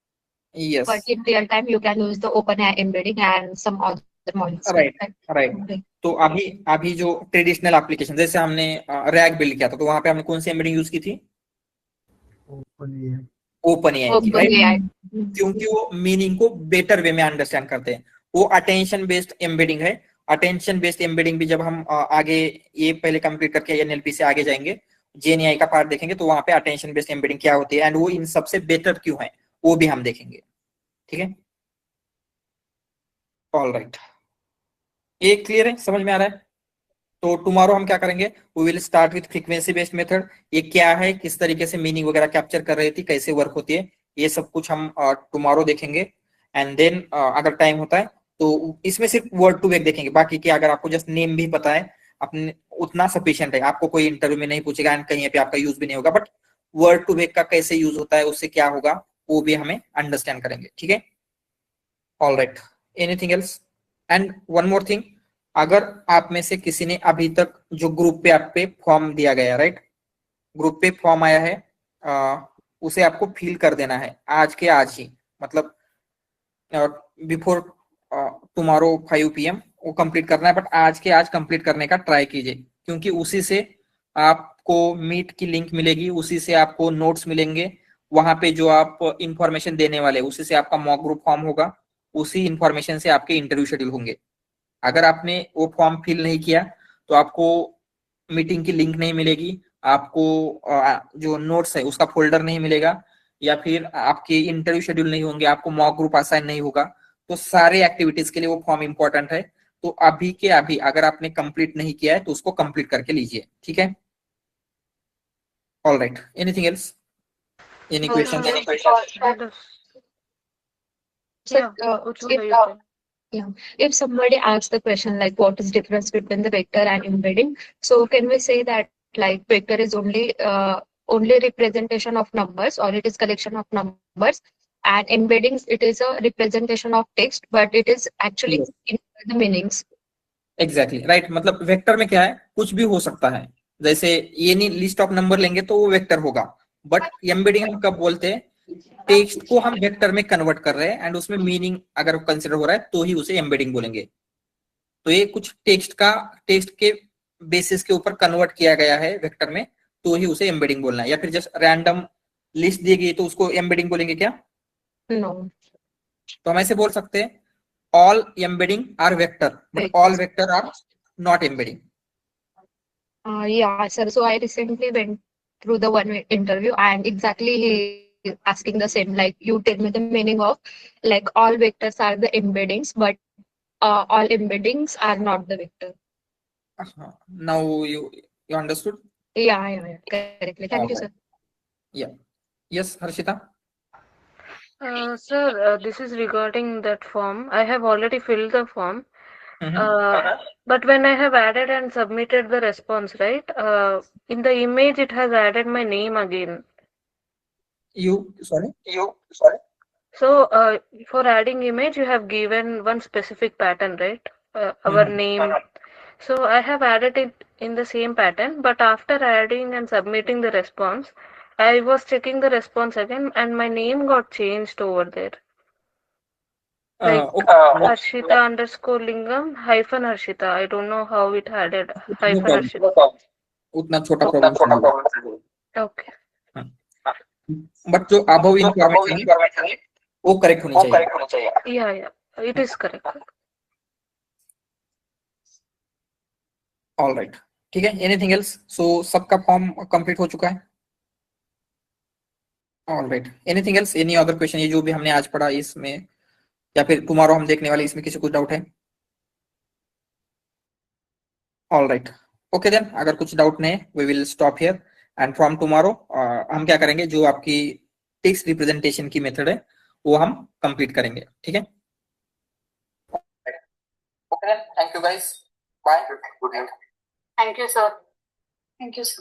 Yes. But in real time, you can use the OpenAI embedding and some other the models. Right. तो अभी जो traditional application जैसे हमने rag build किया था, तो वहां पे हमने कौन सी एम्बेडिंग यूज की थी? ओपन एआई की, राइट? OpenAI. क्योंकि वो मीनिंग को बेटर वे में अंडरस्टैंड करते हैं। वो अटेंशन बेस्ड एम्बेडिंग है। अटेंशन बेस्ड एम्बेडिंग भी जब हम आगे ये पहले कंप्लीट करके एनएलपी से आगे जाएंगे, जेएनएआई का पार्ट देखेंगे, तो वहां पे अटेंशन बेस्ड एम्बेडिंग क्या होती है एंड वो इन सबसे बेटर क्यों है वो भी हम देखेंगे। ठीक है, ऑल राइट, ये क्लियर है, समझ में आ रहा है? तो टुमारो हम क्या करेंगे, we will start with frequency based method. ये क्या है, किस तरीके से मीनिंग वगैरह कैप्चर कर रही थी, कैसे वर्क होती है, ये सब कुछ हम टुमारो देखेंगे। एंड देन अगर टाइम होता है तो इसमें सिर्फ वर्ड टू वेक देखेंगे। बाकी की अगर आपको जस्ट नेम भी पता है अपने उतना सफिशिएंट है, आपको कोई इंटरव्यू में नहीं पूछेगा एंड कहीं पे आपका यूज भी नहीं होगा, बट वर्ड टू वेक का कैसे यूज होता है, उससे क्या होगा वो भी हमें अंडरस्टैंड करेंगे। ठीक है, all right, anything else? And one more thing, अगर आप में से किसी ने अभी तक जो ग्रुप पे आप पे फॉर्म दिया गया, राइट, ग्रुप पे फॉर्म आया है, उसे आपको फिल कर देना है आज के आज ही, मतलब बिफोर टुमारो 5 PM वो कंप्लीट करना है, बट आज के आज कंप्लीट करने का ट्राई कीजिए, क्योंकि उसी से आपको मीट की लिंक मिलेगी, उसी से आपको नोट्स मिलेंगे, वहां पे जो आप इंफॉर्मेशन देने वाले उसी से आपका मॉक ग्रुप फॉर्म होगा, उसी इंफॉर्मेशन से आपके इंटरव्यू शेड्यूल होंगे। अगर आपने वो फॉर्म फिल नहीं किया तो आपको मीटिंग की लिंक नहीं मिलेगी, आपको जो नोट्स है उसका फोल्डर नहीं मिलेगा, या फिर आपके इंटरव्यू शेड्यूल नहीं होंगे, आपको मॉक ग्रुप असाइन नहीं होगा। तो सारे एक्टिविटीज के लिए वो फॉर्म इंपॉर्टेंट है। तो अभी के अभी अगर आपने कंप्लीट नहीं किया है तो उसको कंप्लीट करके लीजिए। ठीक है, all right, anything else? Any question? If somebody asks the question like what is difference between the vector and embedding, so can we say that like vector is only representation of numbers, or it is collection of numbers, and embeddings it is a representation of text, but it is actually Yes. in the meanings. Exactly right, मतलब vector में क्या है, कुछ भी हो सकता है। जैसे ये नहीं लिस्ट ऑफ नंबर लेंगे तो वो वेक्टर होगा, बट एम्बेडिंग हम कब बोलते हैं, टेक्स्ट को हम वेक्टर में कन्वर्ट कर रहे हैं एंड उसमें मीनिंग अगर कंसिडर हो रहा है तो ही उसे एम्बेडिंग बोलेंगे। तो ये कुछ टेक्स्ट के बेसिस के ऊपर कन्वर्ट किया गया है वेक्टर में, तो ही उसे एम्बेडिंग बोलना है। या फिर जस्ट रैंडम लिस्ट दी गई तो उसको एम्बेडिंग बोलेंगे क्या? No. तो हम ऐसे बोल सकते हैं all embedding are vector but all vector are not embedding. Yeah, sir. So I recently went through the one interview, and exactly he asking the same. Like you tell me the meaning of like all vectors are the embeddings, but all embeddings are not the vector. Now you understood? Yeah, correctly. Thank you, sir. Yeah. Yes, Harshita. Sir, this is regarding that form. I have already filled the form. Mhm. But when I have added and submitted the response, right? In the image, it has added my name again. Sorry. So, for adding image, you have given one specific pattern, right? Our name. So I have added it in the same pattern, but after adding and submitting the response, I was checking the response again, and my name got changed over there. Like Harshita underscore Lingam hyphen Harshita. I don't know how it added hyphen problem. Harshita. उतना छोटा problem. Okay. But जो above information है वो correct होनी चाहिए। Yeah, it is correct. All right, ठीक है, anything else? सो सबका फॉर्म कंप्लीट हो चुका है। All right, anything else? Any other question? ये जो भी हमने आज पढ़ा इसमें या फिर टुमारो हम देखने वाले इसमें किसी को डाउट है? ऑल राइट, ओके देन, अगर कुछ डाउट नहीं है we will stop here and from tomorrow हम क्या करेंगे, जो आपकी टेक्स्ट रिप्रेजेंटेशन की मेथड है वो हम कंप्लीट करेंगे। ठीक है, okay, thank you guys, bye. Thank you, sir. Thank you, sir.